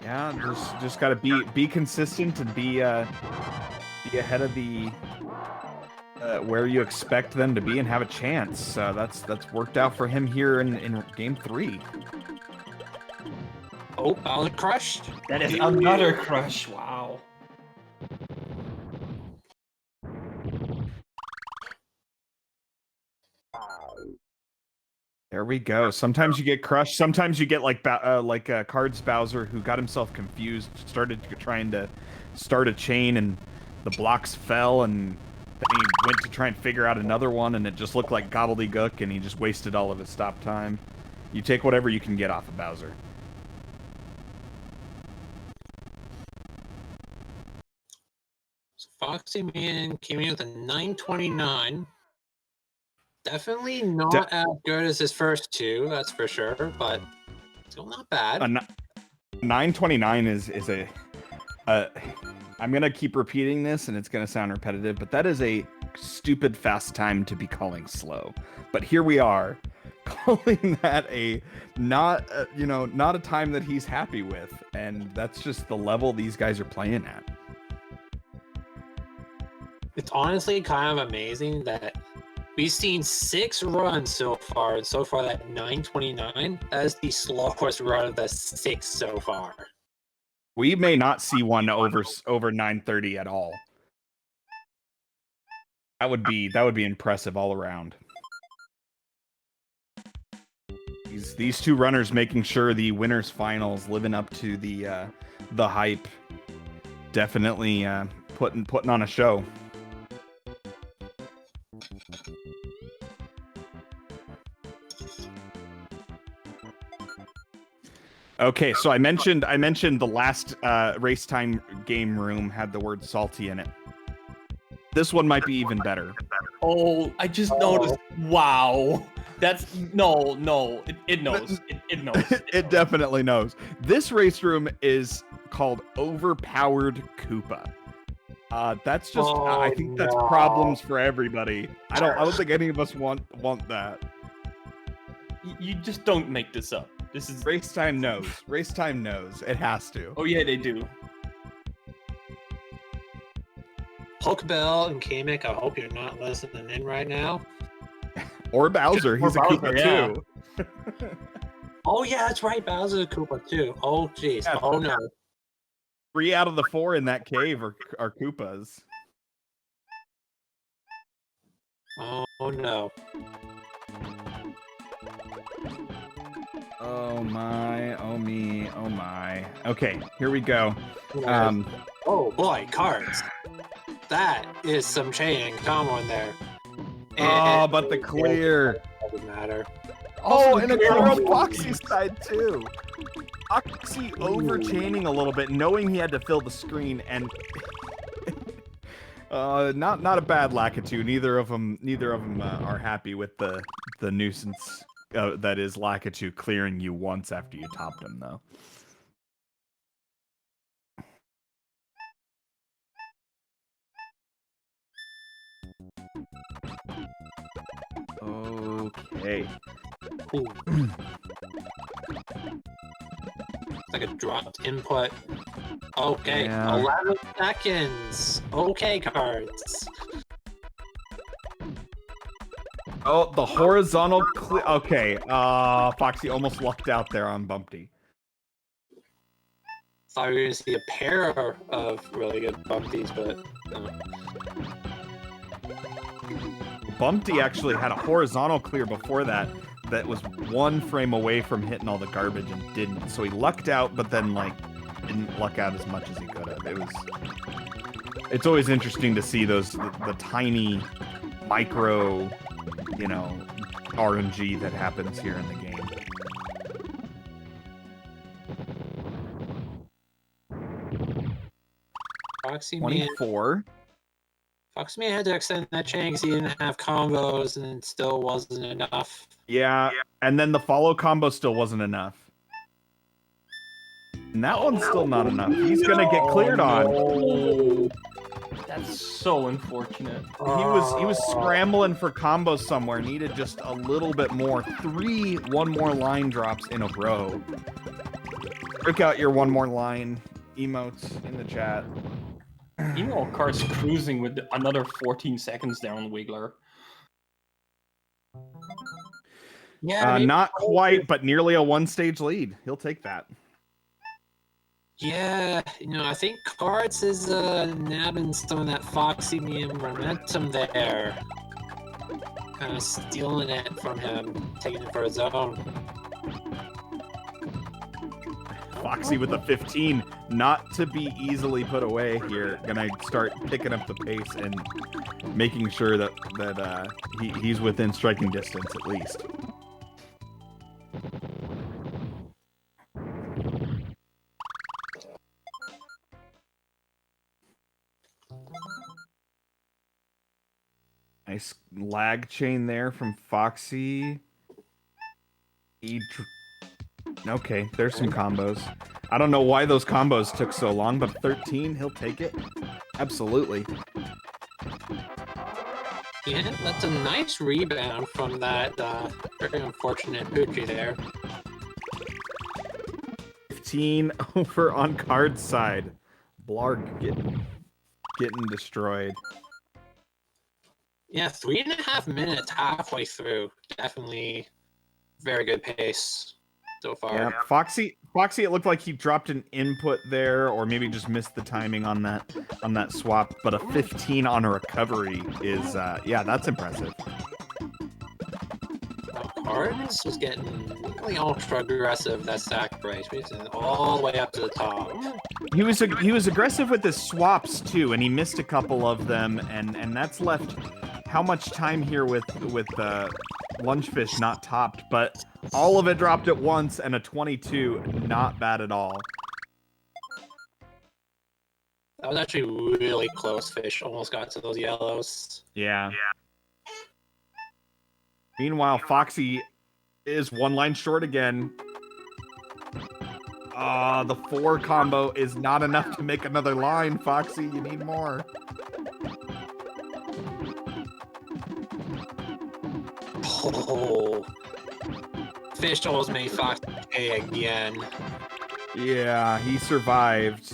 yeah, just gotta be consistent and be ahead of the where you expect them to be and have a chance. That's worked out for him here in game 3. Oh, Bowser crushed. That is another crush. Wow. There we go. Sometimes you get crushed. Sometimes you get like Cards Bowser, who got himself confused, started trying to start a chain, and the blocks fell, and then he went to try and figure out another one, and it just looked like gobbledygook, and he just wasted all of his stop time. You take whatever you can get off of Bowser. So Foxyman came in with a 929. Definitely not as good as his first two, that's for sure, but still not bad. 929 is a I'm gonna keep repeating this, and it's gonna sound repetitive, but that is a stupid fast time to be calling slow. But here we are, calling that not a time that he's happy with, and that's just the level these guys are playing at. It's honestly kind of amazing that we've seen 6 runs so far, and so far that 929, that is the slowest run of the 6 so far. We may not see one over 930 at all. That would be impressive all around. These two runners making sure the winners finals living up to the hype. Definitely putting on a show. Okay, so I mentioned the last race time game room had the word salty in it. This one might be even better. Oh, I just noticed. Wow. That's no. It knows. It knows. It definitely knows. This race room is called Overpowered Koopa. That's just I think that's problems for everybody. I don't think any of us want that. You just don't make this up. This is Race Time knows. Race Time knows. It has to. Oh yeah, they do. Pokebell and Kamek, I hope you're not listening in right now. Or Bowser. He's a Koopa too. Oh yeah, that's right. Bowser's a Koopa too. Oh jeez. Yeah, Oh no. 3 out of the 4 in that cave are Koopas. Oh no. Oh my, oh me, oh my. Okay, here we go. Oh boy, Cards. That is some chain combo in there. Oh, but the clear. Doesn't matter. Oh, and a clear on Foxy's side too. Foxy overchaining a little bit, knowing he had to fill the screen, and not a bad Lakitu. Neither of them are happy with the nuisance that is Lakitu clearing you once after you topped him, though. Okay. Ooh. It's like a dropped input. Okay, Yeah. 11 seconds. Okay, cards. Oh, the horizontal okay. Foxy almost lucked out there on Bumpty. Thought we were going to see a pair of really good bumpties, but no. Bumpty actually had a horizontal clear before that was 1 frame away from hitting all the garbage and didn't. So he lucked out, but then like didn't luck out as much as he could have. It's always interesting to see those the tiny micro, you know, RNG that happens here in the game. Foxy 24. Man had to extend that chain because he didn't have combos and it still wasn't enough. Yeah, and then the follow combo still wasn't enough. And that one's still not enough. He's gonna get cleared on. No. That's so unfortunate. He was scrambling for combos somewhere. Needed just a little bit more. 3 one more line drops in a row. Break out your one more line emotes in the chat. Emo Cards cruising with another 14 seconds there on Wiggler. Yeah, Not quite, but nearly a 1-stage lead. He'll take that. yeah, you know, I think Cards is nabbing some of that Foxy momentum there. Kind of stealing it from him, taking it for his own. Foxy with a 15, not to be easily put away here. Gonna start picking up the pace and making sure that he's within striking distance at least. Nice lag chain there from Foxy. Okay, there's some combos. I don't know why those combos took so long, but 13, he'll take it. Absolutely. Yeah, that's a nice rebound from that very unfortunate Poochie there. 15 over on Card's side. Blarg getting destroyed. Yeah, 3.5 minutes halfway through. Definitely very good pace so far. Yeah, Foxy, it looked like he dropped an input there, or maybe just missed the timing on that swap. But a 15 on a recovery is, yeah, that's impressive. Cards was getting really ultra aggressive that stack race, all the way up to the top. He was aggressive with his swaps too, and he missed a couple of them, and that's left how much time here with Lunchfish not topped, but all of it dropped at once, and a 22, not bad at all. That was actually really close. Fish almost got to those yellows. Yeah. Meanwhile, Foxy is 1 line short again. The 4 combo is not enough to make another line, Foxy. You need more. Oh. Fish almost made Fox pay again. Yeah, he survived.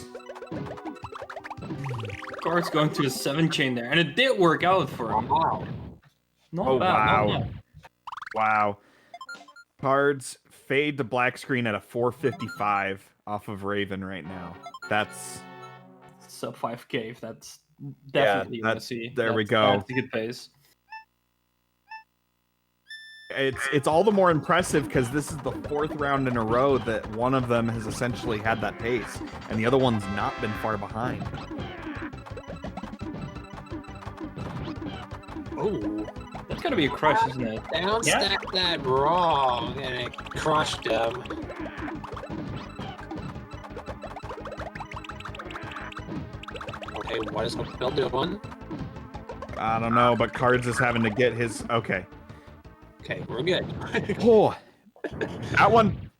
Cards going to the 7 chain there, and it did work out for him. Wow. Not bad. Wow. Not bad. Wow. Cards fade to black screen at a 455 off of Raven right now. That's Sub 5K. That's definitely you want to see. There we go. That's a good pace. It's all the more impressive because this is the 4th round in a row that one of them has essentially had that pace, and the other one's not been far behind. Oh. That's gotta be a crush, isn't it? Downstacked that wrong, and it crushed him. Okay, what is Bill doing? I don't know, but Cards is having to get his... Okay. Okay, we're good. Oh,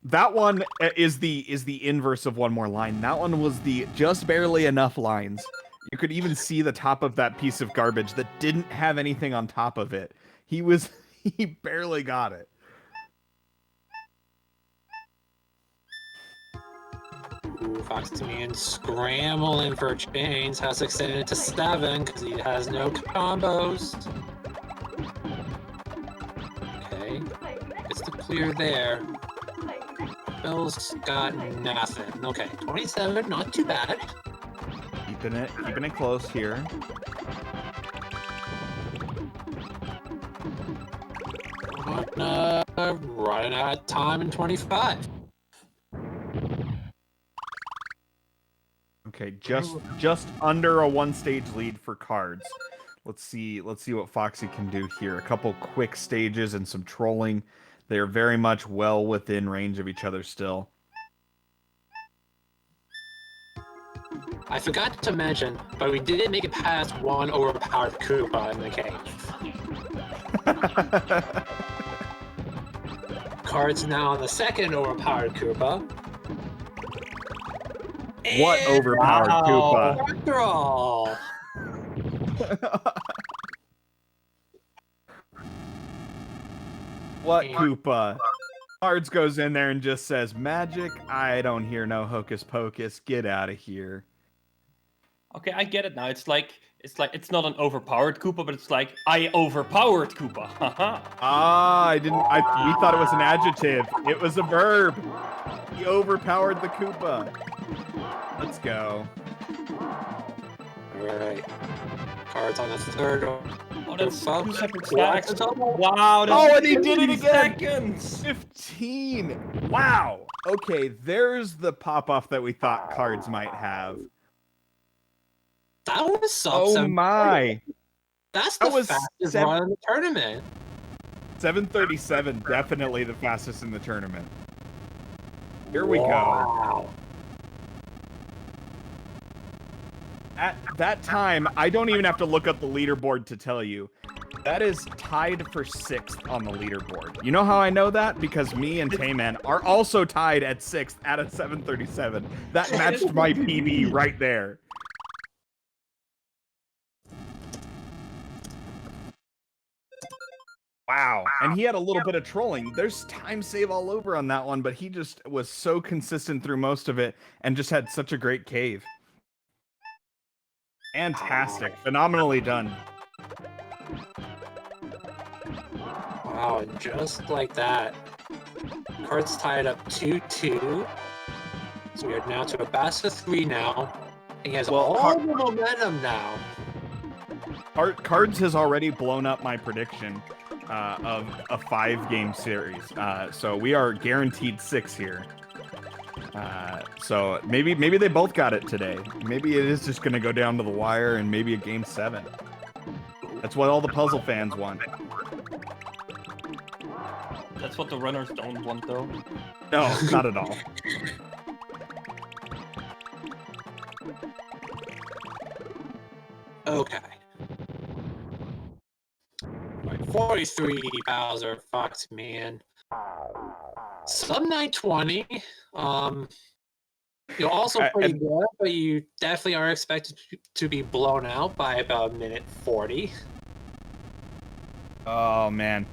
that one is the inverse of one more line. That one was the just barely enough lines. You could even see the top of that piece of garbage that didn't have anything on top of it. He barely got it. Ooh, foxyman scrambling for chains. Has to extend it to 7 because he has no combos. Okay, gets the clear there. Bill's got nothing. Okay, 27, not too bad. Keeping it close here. Running out of time in 25. Okay, just under a 1-stage lead for Cards. Let's see what Foxy can do here. A couple quick stages and some trolling. They are very much well within range of each other still. I forgot to mention, but we did make it past one overpowered Koopa in the cave. Cards now on the second overpowered Koopa. What And overpowered Koopa? after all, What Koopa? Cards goes in there and just says, "Magic, I don't hear no hocus pocus. Get out of here." Okay, I get it now. It's like it's not an overpowered Koopa, but it's like I overpowered Koopa. Haha. Ah, we thought it was an adjective. It was a verb. He overpowered the Koopa. Let's go. alright. Cards on the third. Oh, that's Fuck. 2 separate Black stacks. double. Wow, that's Oh, and he did it 15 again! Seconds. 15. Wow. Okay, there's the pop-off that we thought Cards might have. That was sub Oh 7. my. That's that the was fastest 7 run in the tournament. 7:37, definitely the fastest in the tournament. Here we go. Wow. At that time, I don't even have to look up the leaderboard to tell you. That is tied for 6th on the leaderboard. You know how I know that? Because me and Tayman are also tied at 6th at a 7:37. That matched my PB right there. Wow. And he had a little bit of trolling. There's time save all over on that one, but he just was so consistent through most of it and just had such a great cave. Fantastic. Phenomenally done. Wow, and just like that, Cards tied up 2-2. So we are now to a best of 3 now. He has all the momentum now. Cards has already blown up my prediction of a 5-game series. So we are guaranteed 6 here. So maybe they both got it today. Maybe it is just going to go down to the wire and maybe a game 7. That's what all the puzzle fans want. That's what the runners don't want, though. No, not at all. Okay. 43 Bowser, Foxman. Sub 920. You're also pretty good, but you definitely are expected to be blown out by about a minute 40. Oh man,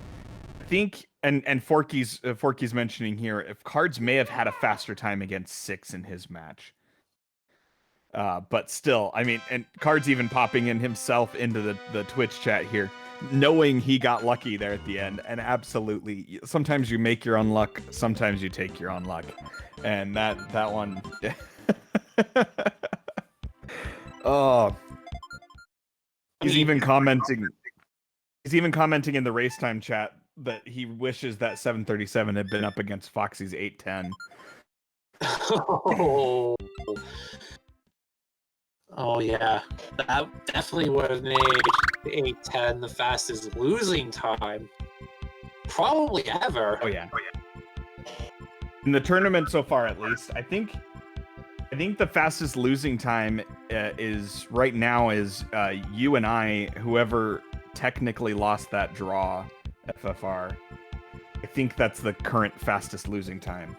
I think and Forky's mentioning here if Cards may have had a faster time against 6 in his match. But still, I mean, and Cards even popping in himself into the Twitch chat here, knowing he got lucky there at the end. And absolutely, sometimes you make your own luck, sometimes you take your own luck. And that one... Oh. He's even commenting in the race time chat that he wishes that 7:37 had been up against Foxy's 8:10. Oh yeah, that definitely would have made the 8:10 the fastest losing time, probably ever. Oh yeah. In the tournament so far, at least, I think the fastest losing time is right now is you and I, whoever technically lost that draw, FFR. I think that's the current fastest losing time.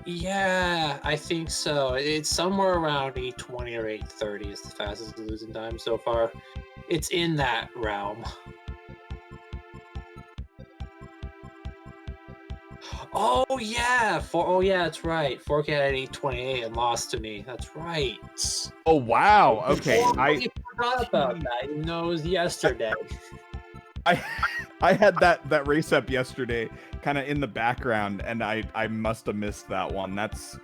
Yeah, I think so. It's somewhere around 8:20 or 8:30 is the fastest losing time so far. It's in that realm. Oh yeah, that's right. Forky had an 828 and lost to me. That's right. Oh wow. Okay. I forgot about that. Even though it was yesterday. I had that race up yesterday, kind of in the background, and I must have missed that one. That's,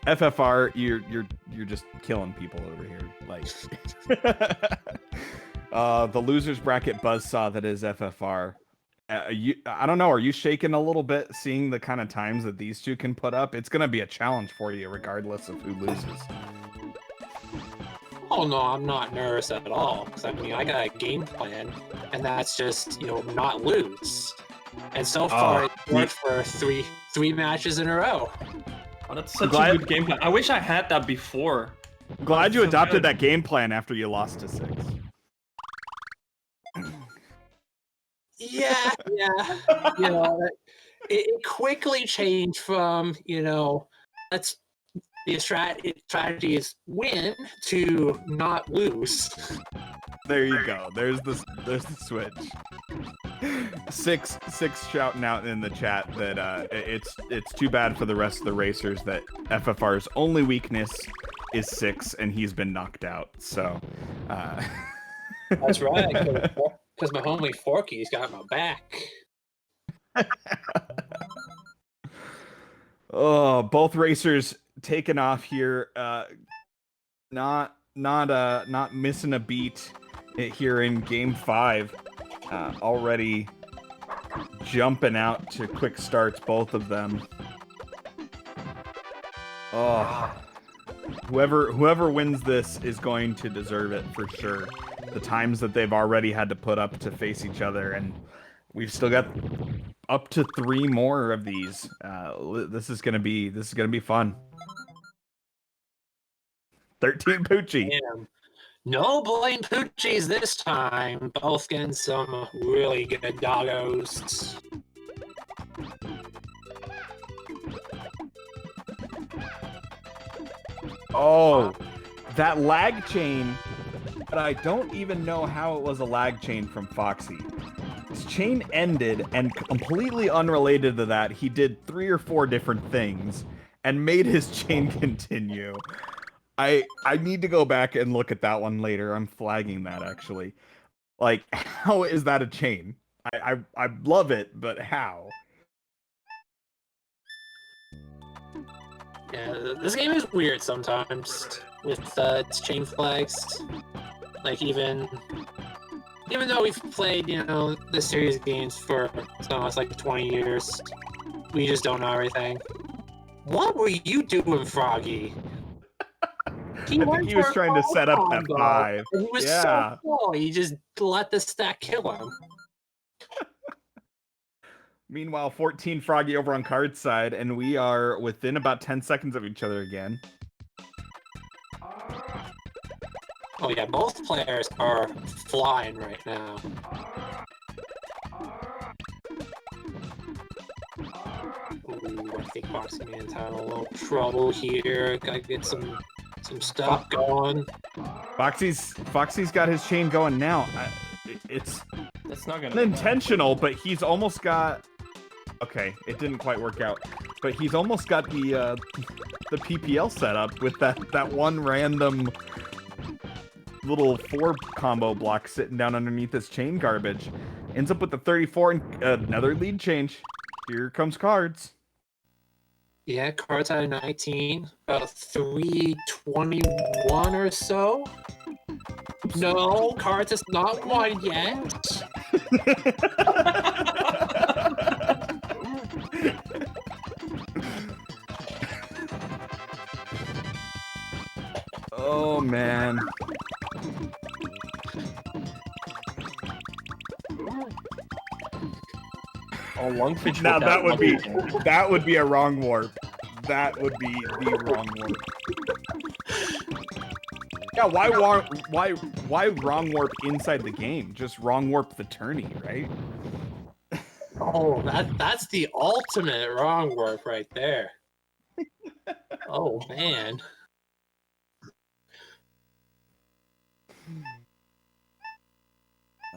FFR, you're just killing people over here. Like, the losers bracket buzzsaw that is FFR. I don't know. Are you shaking a little bit, seeing the kind of times that these two can put up? It's gonna be a challenge for you, regardless of who loses. Oh no, I'm not nervous at all. Because I mean, I got a game plan, and that's just not lose. And so far, it worked for three matches in a row. Oh, that's such a good game plan. I wish I had that before. Glad you adopted that game plan after you lost to 6. Yeah. It quickly changed from let's the strategy is win to not lose. There you go. There's the switch. Six shouting out in the chat that it's too bad for the rest of the racers that FFR's only weakness is 6 and he's been knocked out. So That's right, because my homie Forky's got my back. Oh, both racers taking off here. Not missing a beat here in game 5. Already jumping out to quick starts, both of them. Oh, whoever wins this is going to deserve it for sure. The times that they've already had to put up to face each other, and we've still got up to 3 more of these. This is gonna be fun. 13 Poochie. Damn. No blame Poochies this time. Both getting some really good doggos. Oh, that lag chain, but I don't even know how it was a lag chain from Foxy. His chain ended, and completely unrelated to that, he did 3 or 4 different things and made his chain continue. I need to go back and look at that one later. I'm flagging that, actually. Like, how is that a chain? I love it, but how? Yeah, this game is weird sometimes with its chain flags. Like even though we've played, this series of games for almost like 20 years, we just don't know everything. What were you doing, Froggy? I think he was trying to set up that 5. And he was so cool. He just let the stack kill him. Meanwhile, 14 Froggy over on Card's side, and we are within about 10 seconds of each other again. Oh yeah, both players are flying right now. Ooh, I think foxyman's having a little trouble here. Gotta get some stuff going. Foxy's got his chain going now. That's not gonna unintentional, but he's almost got. Okay, it didn't quite work out, but he's almost got the PPL set up with that one random little 4 combo block sitting down underneath this chain garbage. Ends up with the 34 and another lead change. Here comes Cards. Yeah, Cards had a 19, about 321 or so. No, Cards is not won yet. Oh man. Oh, Lungfish. Now that would be a wrong warp. That would be the wrong warp. Yeah, why wrong warp inside the game? Just wrong warp the tourney, right? Oh, that's the ultimate wrong warp right there. Oh man.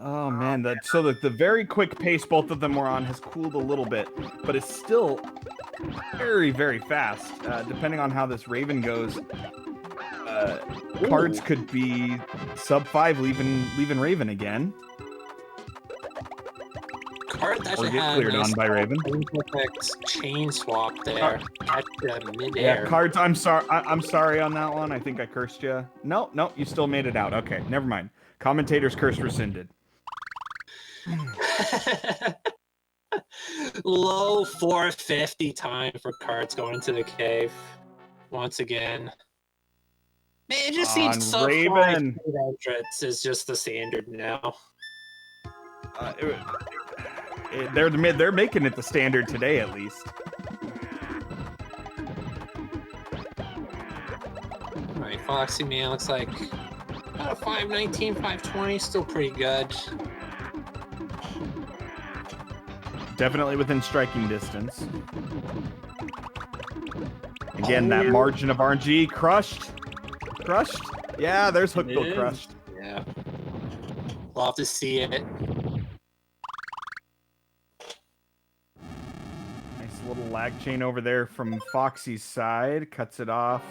Oh man, the very quick pace both of them were on has cooled a little bit, but it's still very, very fast. Depending on how this Raven goes, Cards could be sub 5, leaving Raven again. Cards actually get had cleared a nice on by Raven. perfect chain swap there. Catch midair. Yeah, Cards. I'm sorry. I'm sorry on that one. I think I cursed you. No, you still made it out. Okay, never mind. Commentator's curse rescinded. Low 450 time for Cards going into the cave once again. Man, it just On seems so Raven. entrance is just the standard now. They're making it the standard today, at least. All right, Foxy Man looks like about a 519, 520, still pretty good. Definitely within striking distance. Again, that margin of RNG crushed. Yeah, there's Hookbill crushed. Yeah. Love to see it. Nice little lag chain over there from Foxy's side. Cuts it off.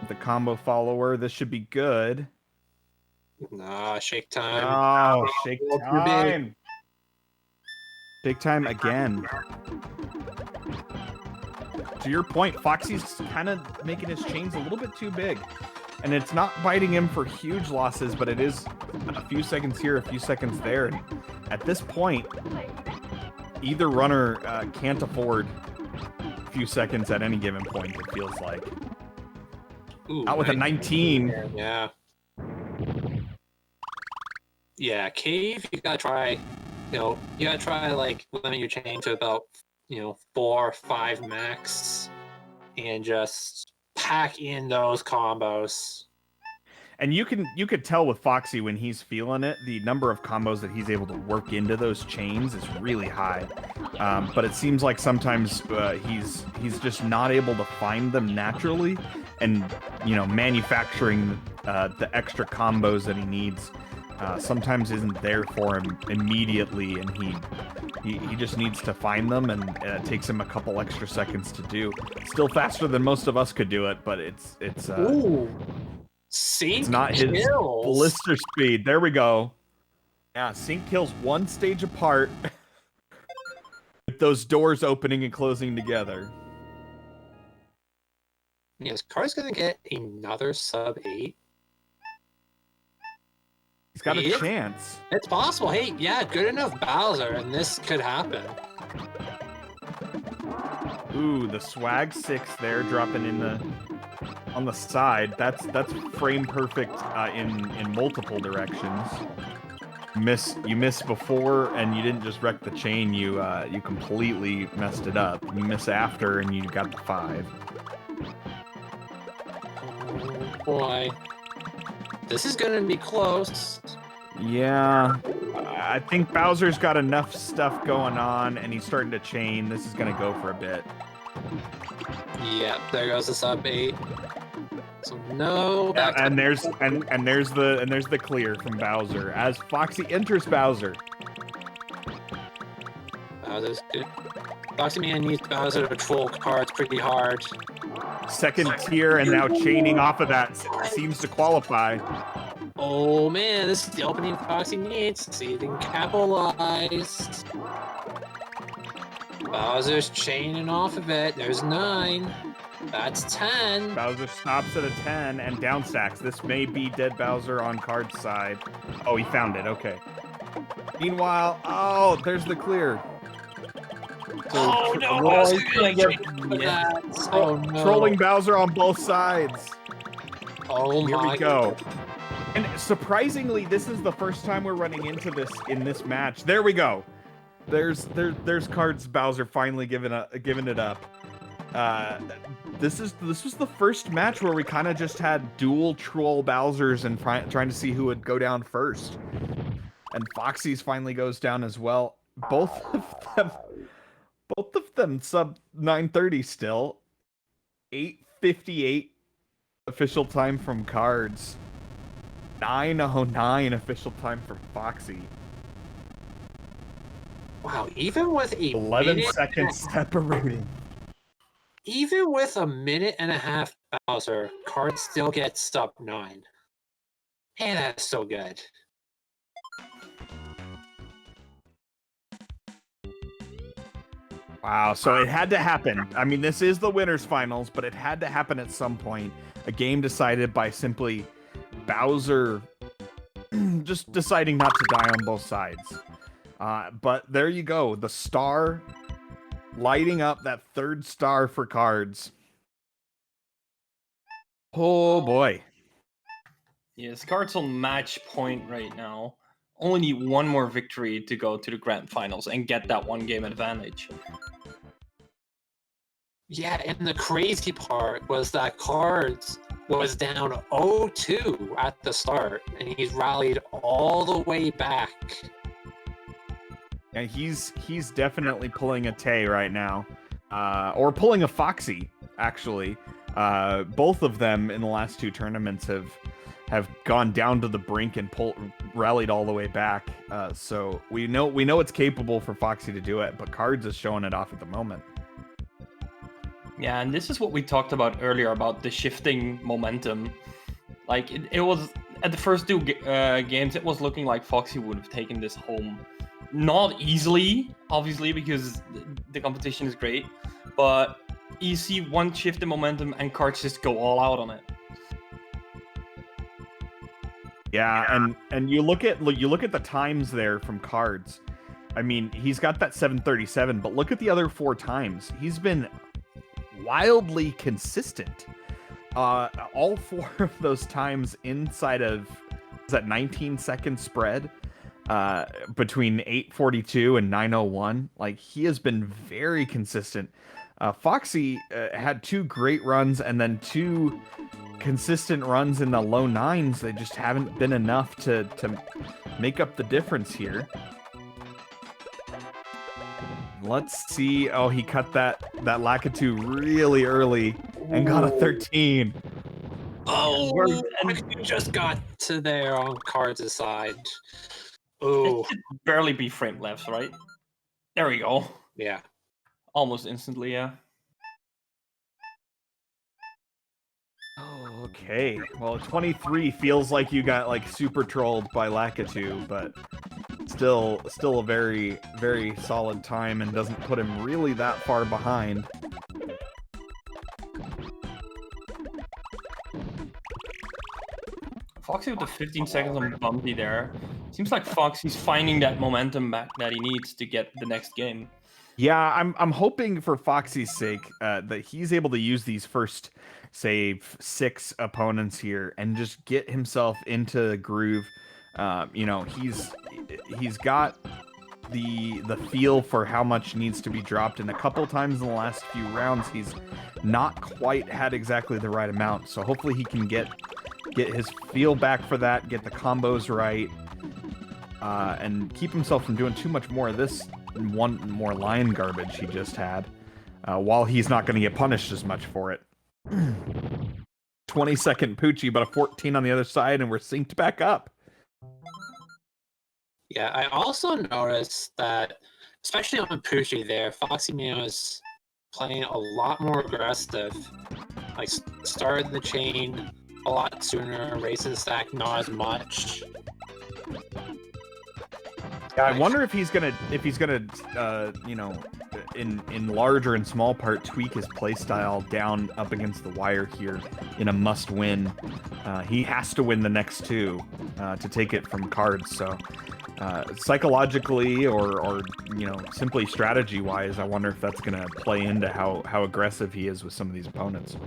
The combo follower. This should be good. Nah, shake time. Oh, shake time. Shake time again. To your point, Foxy's kind of making his chains a little bit too big. And it's not biting him for huge losses, but it is a few seconds here, a few seconds there. And at this point, either runner can't afford a few seconds at any given point, it feels like. Ooh, Out with a 19. Yeah. Yeah, cave, you gotta try, like limit your chain to about, 4 or 5 max and just pack in those combos. And you could tell with Foxy when he's feeling it, the number of combos that he's able to work into those chains is really high. But it seems like sometimes he's just not able to find them naturally, and manufacturing the extra combos that he needs sometimes isn't there for him immediately, and he just needs to find them, and it takes him a couple extra seconds to do. Still faster than most of us could do it, but it's Sync it's not his kills. blister speed. There we go. Yeah, sync kills one stage apart with those doors opening and closing together. Yes, Car's gonna get another sub 8. He's got a chance. It's possible. Hey, yeah, good enough Bowser, and this could happen. Ooh, the swag 6 there, dropping on the side. That's frame perfect in multiple directions. You missed before, and you didn't just wreck the chain. You completely messed it up. You miss after, and you got the 5. Oh boy, this is gonna be close. Yeah, I think Bowser's got enough stuff going on, and he's starting to chain. This is gonna go for a bit. Yep, there goes the sub 8. So no, back to and there's the clear from Bowser as Foxy enters Bowser. Bowser's good. Foxy Man needs Bowser to troll Cards pretty hard. Second tier, and now chaining off of that seems to qualify. Oh man, this is the opening Foxy needs. See if he can capitalize. Bowser's chaining off of it. There's 9. That's 10. Bowser stops at a 10 and down stacks. This may be dead Bowser on Card's side. Oh, he found it. Okay. Meanwhile, oh, there's the clear. Oh no! Bowser's gonna get Oh no! Trolling Bowser on both sides. Oh Here my we go. And surprisingly, this is the first time we're running into this in this match. There we go. There's Cards Bowser finally giving it up. This was the first match where we kind of just had dual troll Bowsers and trying to see who would go down first. And Foxy's finally goes down as well. Both of them sub 930 still. 8:58 official time from Cards. 9:09 official time from Foxy. Wow, even with a 11 minute, seconds separating. even with a minute and a half Bowser, Card still gets sub 9. Hey, that's so good. Wow, so it had to happen. I mean, this is the winners finals, but it had to happen at some point. A game decided by simply Bowser just deciding not to die on both sides. But there you go, the star lighting up that third star for Cards. Oh boy. Yes, Cards on match point right now. Only need one more victory to go to the grand finals and get that one game advantage. Yeah, and the crazy part was that Cards was down 0-2 at the start, and he's rallied all the way back. And he's definitely pulling a Tay right now, or pulling a Foxy actually. Both of them in the last two tournaments have gone down to the brink and rallied all the way back. So we know it's capable for Foxy to do it, but Cards is showing it off at the moment. Yeah, and this is what we talked about earlier about the shifting momentum. Like it was at the first two games, it was looking like Foxy would have taken this home. Not easily, obviously, because the competition is great, but you see one shift in momentum and Cards just go all out on it. Yeah, and you look at the times there from Cards. I mean, he's got that 737, but look at the other 4 times. He's been wildly consistent. All 4 of those times inside of, is that 19-second spread between 8:42 and 9:01. Like, he has been very consistent. Foxy had 2 great runs and then 2 consistent runs in the low 9s. They just haven't been enough to make up the difference here. Let's see. Oh, he cut that Lakitu really early and got a 13. Oh, and you just got to there on Cards' side. Oh, It should barely be frame left, right? There we go. yeah. Almost instantly, yeah. Oh, okay. Well, 23 feels like you got like super trolled by Lakitu, but still a very, very solid time and doesn't put him really that far behind. Foxy with the 15 seconds on Bumpy there. Seems like Foxy's finding that momentum back that he needs to get the next game. Yeah, I'm hoping for Foxy's sake that he's able to use these first, say, 6 opponents here and just get himself into the groove. You know, he's got the feel for how much needs to be dropped, and a couple times in the last few rounds he's not quite had exactly the right amount. So hopefully he can get his feel back for that, get the combos right, and keep himself from doing too much more of this one more line garbage he just had, while he's not going to get punished as much for it. 20-second Poochie, but a 14 on the other side, and we're synced back up. Yeah, I also noticed that, especially on Poochie there, foxyman was playing a lot more aggressive. Like, started the chain a lot sooner, racing stack not as much. Yeah, I wonder if he's gonna you know, in large or in small part tweak his playstyle down up against the wire here in a must-win. He has to win the next 2 to take it from Cards. So psychologically or you know, simply strategy-wise, I wonder if that's gonna play into how aggressive he is with some of these opponents.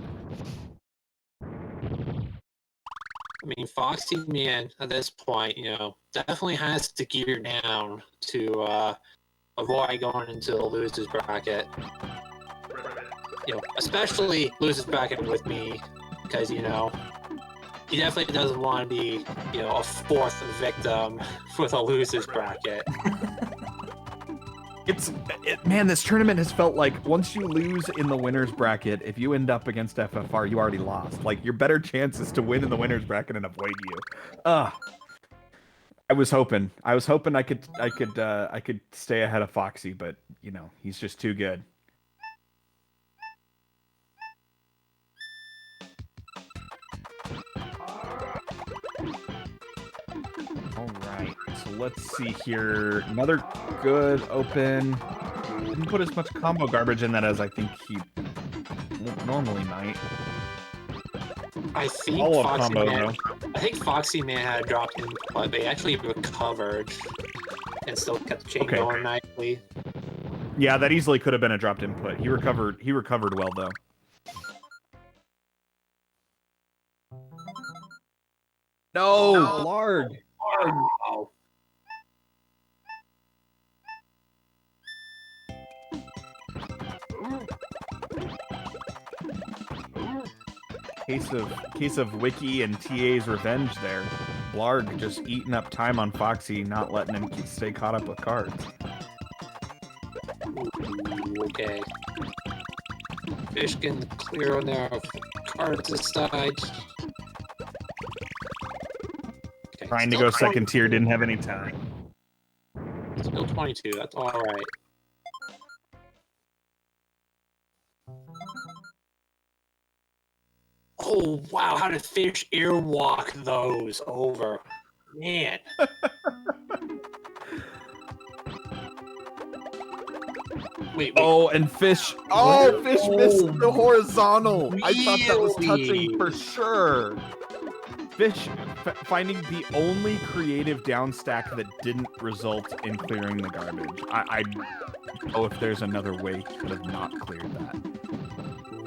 I mean, foxyman at this point, you know, definitely has to gear down to avoid going into the losers bracket. You know, especially losers bracket with me, because, you know, he definitely doesn't want to be, you know, a 4th victim for the losers bracket. Man, this tournament has felt like once you lose in the winners bracket, if you end up against FFR, you already lost. Like, your better chance is to win in the winners bracket and avoid you. I was hoping I could stay ahead of Foxy, but you know, he's just too good. All right, so let's see here. Another good open. Didn't put as much combo garbage in that as I think he normally might. I think All of Foxy combo Man. though. I think Foxy Man had dropped in, but they actually recovered and still kept the chain going nicely. Yeah, that easily could have been a dropped input. He recovered well though. No, Larg. Wow. Case of Wiki and TA's revenge there. Blarg just eating up time on Foxy, not letting him stay caught up with cards. Ooh, okay. Fish can clear on their cards aside. Okay, Trying to go second 22. tier, didn't have any time. Still 22, that's alright. Oh, wow, how did Fish airwalk those over? Man. Wait. Oh, and Fish. Oh, Fish missed the horizontal. Really? I thought that was touching for sure. Fish finding the only creative down stack that didn't result in clearing the garbage. I don't know if there's another way he could have not cleared that.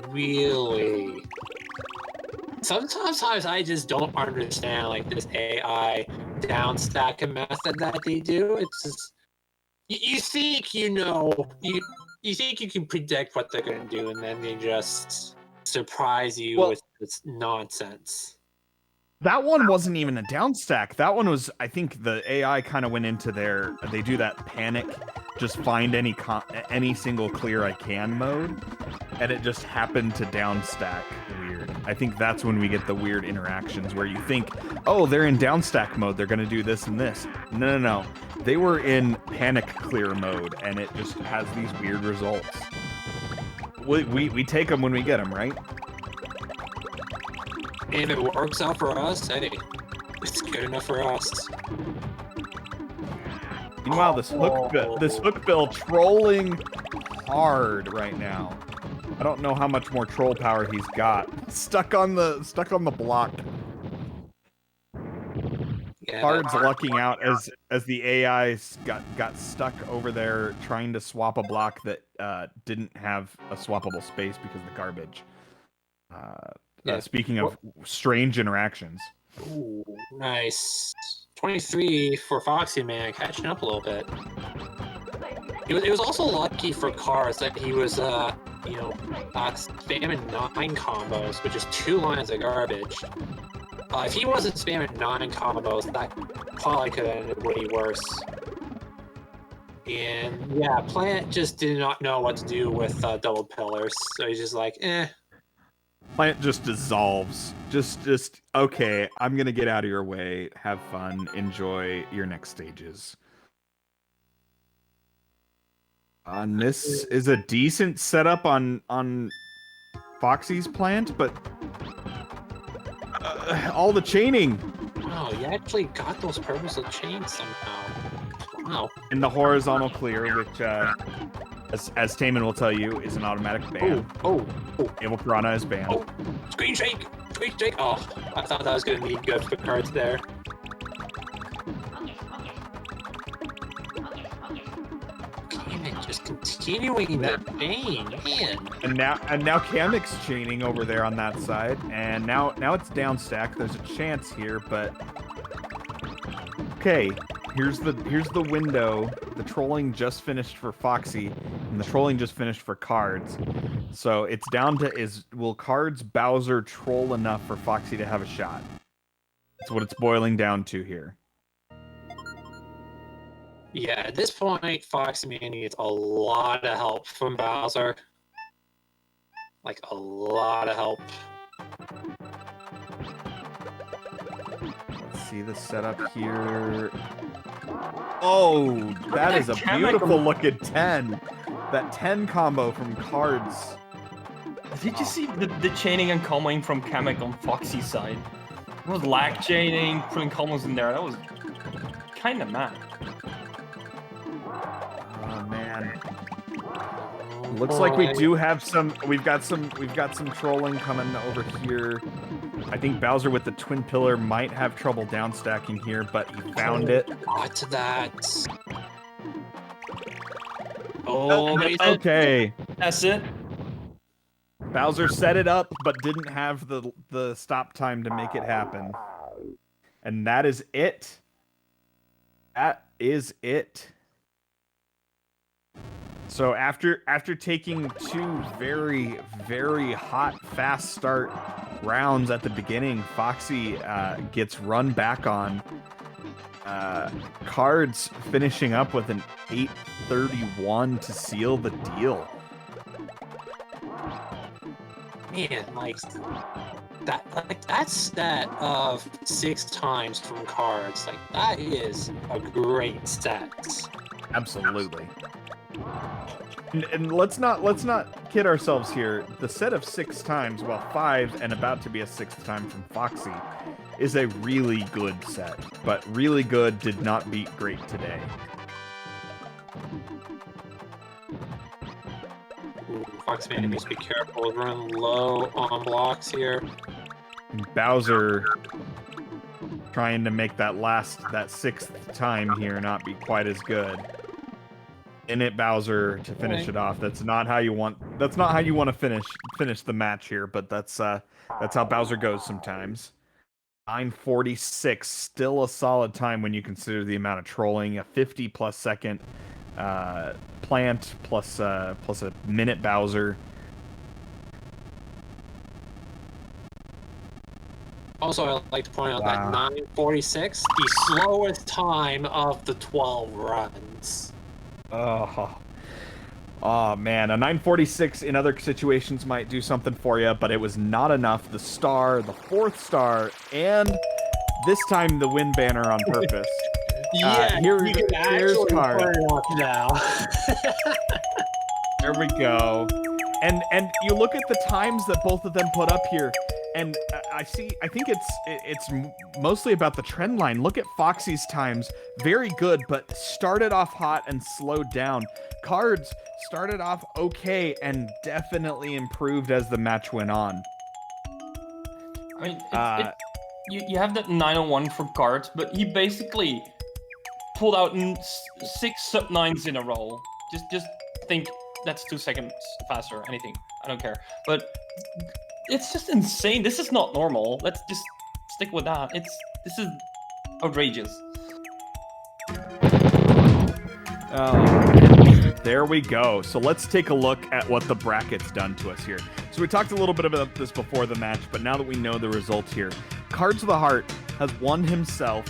Really? Sometimes I just don't understand like this AI down stacking method that they do. It's just you think you know you think you can predict what they're gonna do, and then they just surprise you with this nonsense. That one wasn't even a down stack. That one was, I think the AI kind of went into they do that panic, just find any single clear I can mode, and it just happened to down stack weird. I think that's when we get the weird interactions where you think, oh, they're in down stack mode, they're gonna do this and this. No. They were in panic clear mode, and it just has these weird results. We take them when we get them, right? If it works out for us, hey, it's good enough for us. Meanwhile, this hook bill trolling hard right now. I don't know how much more troll power he's got. Stuck on the block. Yeah, Hard's lucking out as the AI got stuck over there trying to swap a block that didn't have a swappable space because of the garbage. Speaking of strange interactions. Ooh, nice. 23 for Foxy Man, catching up a little bit. It was also lucky for Cars that he was, spamming 9 combos, which is 2 lines of garbage. If he wasn't spamming 9 combos, that probably could have ended way worse. And yeah, Plant just did not know what to do with double pillars, so he's just like, eh. Plant just dissolves. Just okay, I'm gonna get out of your way. Have fun. Enjoy your next stages. And this is a decent setup on Foxy's Plant, but all the chaining. Wow, you actually got those purposeful chains somehow. Wow. In the horizontal clear, which as Taman will tell you, is an automatic ban. Oh. Able Piranha is banned. Oh, screen shake! Oh, I thought that was going to be good for cards there. Kamek just continuing that chain, man. And now Kamek's chaining over there on that side, and now it's down stack. There's a chance here, but okay. Here's the window. The trolling just finished for Foxy, and the trolling just finished for Cards. So it's down to will Cards Bowser troll enough for Foxy to have a shot? That's what it's boiling down to here. Yeah, at this point, Foxy Man needs a lot of help from Bowser. Like, a lot of help. Let's see the setup here. Oh, that is a chemical. beautiful looking 10. That 10 combo from Cards. Did you see the chaining and comboing from Kamek on Foxy's side? It was lag chaining, putting combos in there. That was kind of mad. Oh man. Looks like we do have some. We've got some trolling coming over here. I think Bowser with the twin pillar might have trouble down stacking here, but he found it. What's that? Oh, Okay. That's it. Bowser set it up, but didn't have the stop time to make it happen. And that is it. That is it. So after taking two very, very hot, fast start rounds at the beginning, Foxy gets run back on. Cards finishing up with an 831 to seal the deal. Man, like that stat of 6 times from Cards, like that is a great stat. Absolutely. And let's not kid ourselves here. The set of 6 times, well, 5 and about to be a 6th time from Foxy, is a really good set. But really good did not beat great today. Foxman needs to be careful, run low on blocks here. And Bowser trying to make that 6th time here not be quite as good. In it, Bowser to finish it off. That's not how you want to finish the match here, but that's how Bowser goes sometimes. 9:46, still a solid time when you consider the amount of trolling. A 50+ second plant plus a minute Bowser. Also, I'd like to point out that 9:46, the slowest time of the 12 runs. Oh man, a 9:46 in other situations might do something for you, but it was not enough. The star, the 4th star, and this time the win banner on purpose. Yeah, here's Card. Put it up now. There we go. And you look at the times that both of them put up here, and I think it's mostly about the trend line. Look at Foxy's times, very good, but started off hot and slowed down. Cards started off okay and definitely improved as the match went on. I mean, you have that 901 from Cards, but he basically pulled out 6 sub-9s in a row. Just think that's 2 seconds faster, anything. I don't care. But it's just insane. This is not normal. Let's just stick with that. This is outrageous. There we go. So let's take a look at what the bracket's done to us here. So we talked a little bit about this before the match, but now that we know the results here, Cards of the Heart has won himself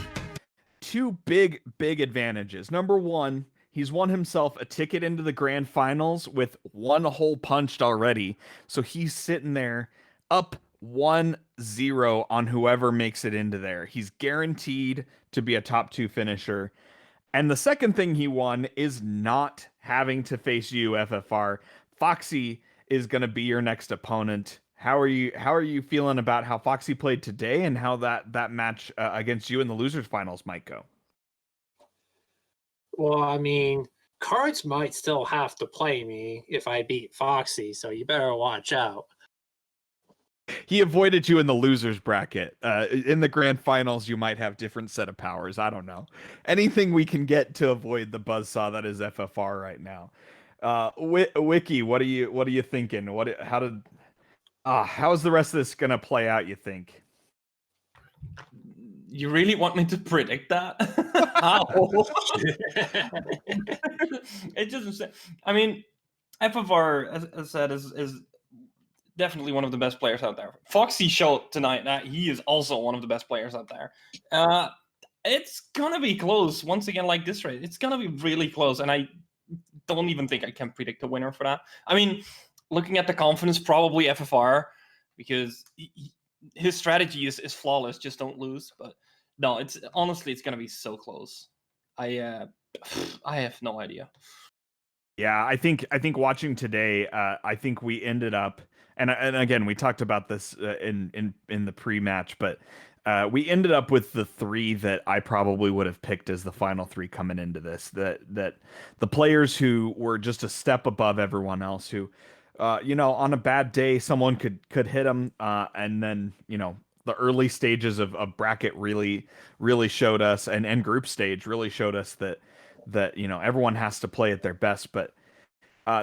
2 big advantages. Number 1, he's won himself a ticket into the grand finals with 1 hole punched already. So he's sitting there up 1-0 on whoever makes it into there. He's guaranteed to be a top 2 finisher. And the second thing he won is not having to face you, FFR. Foxy is going to be your next opponent. How are you feeling about how Foxy played today and how that match against you in the losers finals might go? Well, I mean, Cards might still have to play me if I beat Foxy, so you better watch out. He avoided you in the losers bracket. In the grand finals, you might have different set of powers. I don't know. Anything we can get to avoid the buzzsaw that is FFR right now. Wiki, what are you thinking? How's the rest of this gonna play out, you think? You really want me to predict that? How? It just, I mean, FFR, as I said, is definitely one of the best players out there. Foxy showed tonight that he is also one of the best players out there. It's gonna be close once again, like this race. It's gonna be really close, and I don't even think I can predict a winner for that. I mean, looking at the confidence, probably FFR, because his strategy is flawless. Just don't lose. But No, it's honestly it's gonna be so close. I have no idea. Yeah, I think watching today, I think we ended up, and again we talked about this in the pre-match, but we ended up with the three that I probably would have picked as the final three coming into this. That the players who were just a step above everyone else, who, on a bad day someone could hit them, and then the early stages of bracket really showed us, and group stage really showed us that everyone has to play at their best. But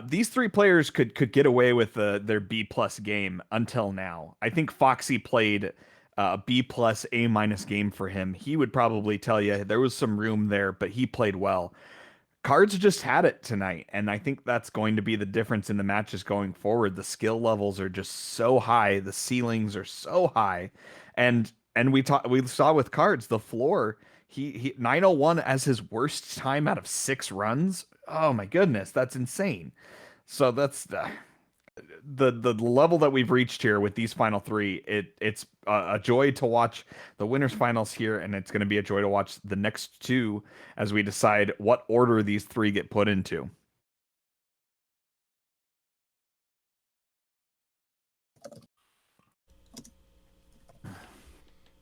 these three players could get away with their B plus game until now. I think Foxy played a B plus A minus game for him. He would probably tell you there was some room there, but he played well. Cards just had it tonight, and I think that's going to be the difference in the matches going forward. The skill levels are just so high, the ceilings are so high, and we saw with Cards the floor. He 901 as his worst time out of 6 runs. Oh my goodness, that's insane. So that's the level that we've reached here with these final three. It's a joy to watch the winners finals here, and it's going to be a joy to watch the next two as we decide what order these three get put into.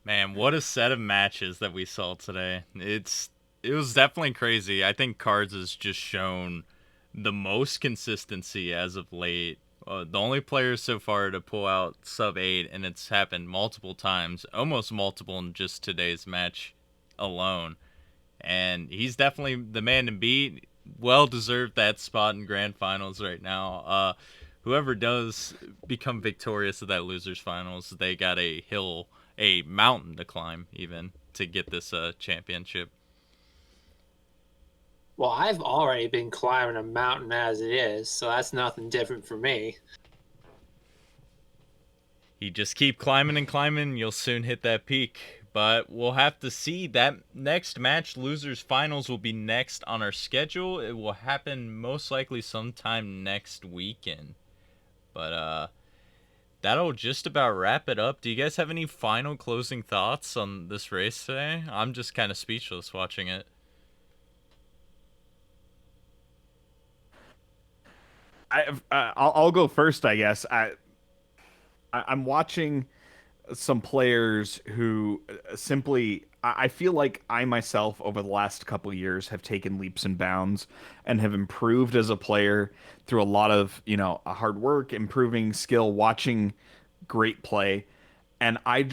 Man, what a set of matches that we saw today. It was definitely crazy. I think Cards has just shown the most consistency as of late. The only player so far to pull out sub 8, and it's happened multiple times, almost multiple in just today's match alone. And he's definitely the man to beat. Well deserved that spot in grand finals right now. Whoever does become victorious of that losers finals, they got a mountain to climb even to get this championship. Well, I've already been climbing a mountain as it is, so that's nothing different for me. You just keep climbing and climbing, you'll soon hit that peak. But we'll have to see. That next match, losers finals, will be next on our schedule. It will happen most likely sometime next weekend. But that'll just about wrap it up. Do you guys have any final closing thoughts on this race today? I'm just kind of speechless watching it. I'll go first, I guess. I'm watching some players who simply, I feel like I myself over the last couple of years have taken leaps and bounds and have improved as a player through a lot of hard work, improving skill, watching great play. And I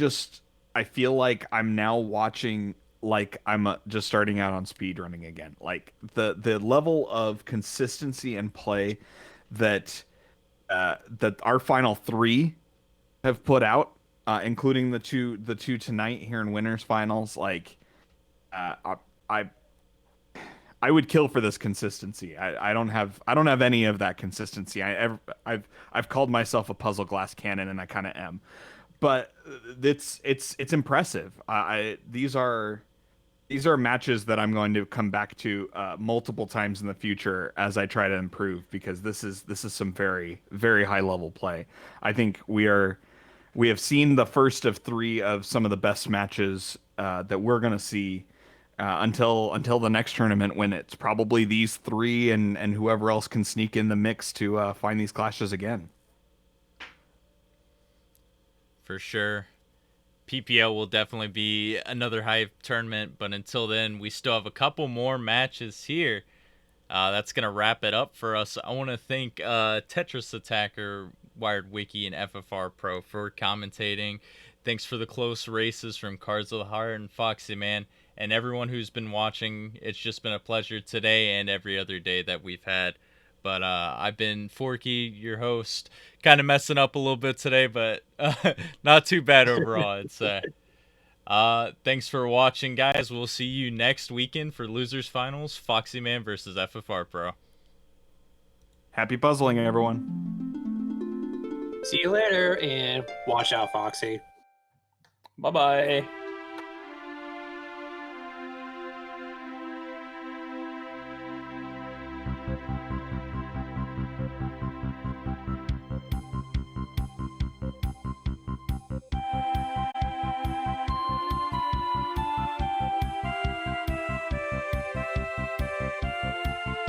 feel like I'm now watching like I'm just starting out on speedrunning again. Like the level of consistency and play that that our final three have put out, including the two tonight here in winners finals. Like, uh, I I would kill for this consistency. I don't have any of that consistency. I've called myself a puzzle glass cannon, and I kind of am, but it's impressive. These are matches that I'm going to come back to multiple times in the future as I try to improve, because this is some very, very high level play. I think we have seen the first of three of some of the best matches that we're going to see until the next tournament, when it's probably these three and whoever else can sneak in the mix to find these clashes again. For sure. PPL will definitely be another hype tournament, but until then, we still have a couple more matches here. That's going to wrap it up for us. I want to thank Tetris Attacker, Wired Wiki, and FFR Pro for commentating. Thanks for the close races from Cards of the Heart and Foxy Man, and everyone who's been watching. It's just been a pleasure today and every other day that we've had. But I've been Forky, your host, kind of messing up a little bit today, but not too bad overall, I'd say. Thanks for watching, guys. We'll see you next weekend for Losers Finals, Foxy Man versus FFR Pro. Happy puzzling, everyone. See you later, and watch out, Foxy. Bye bye.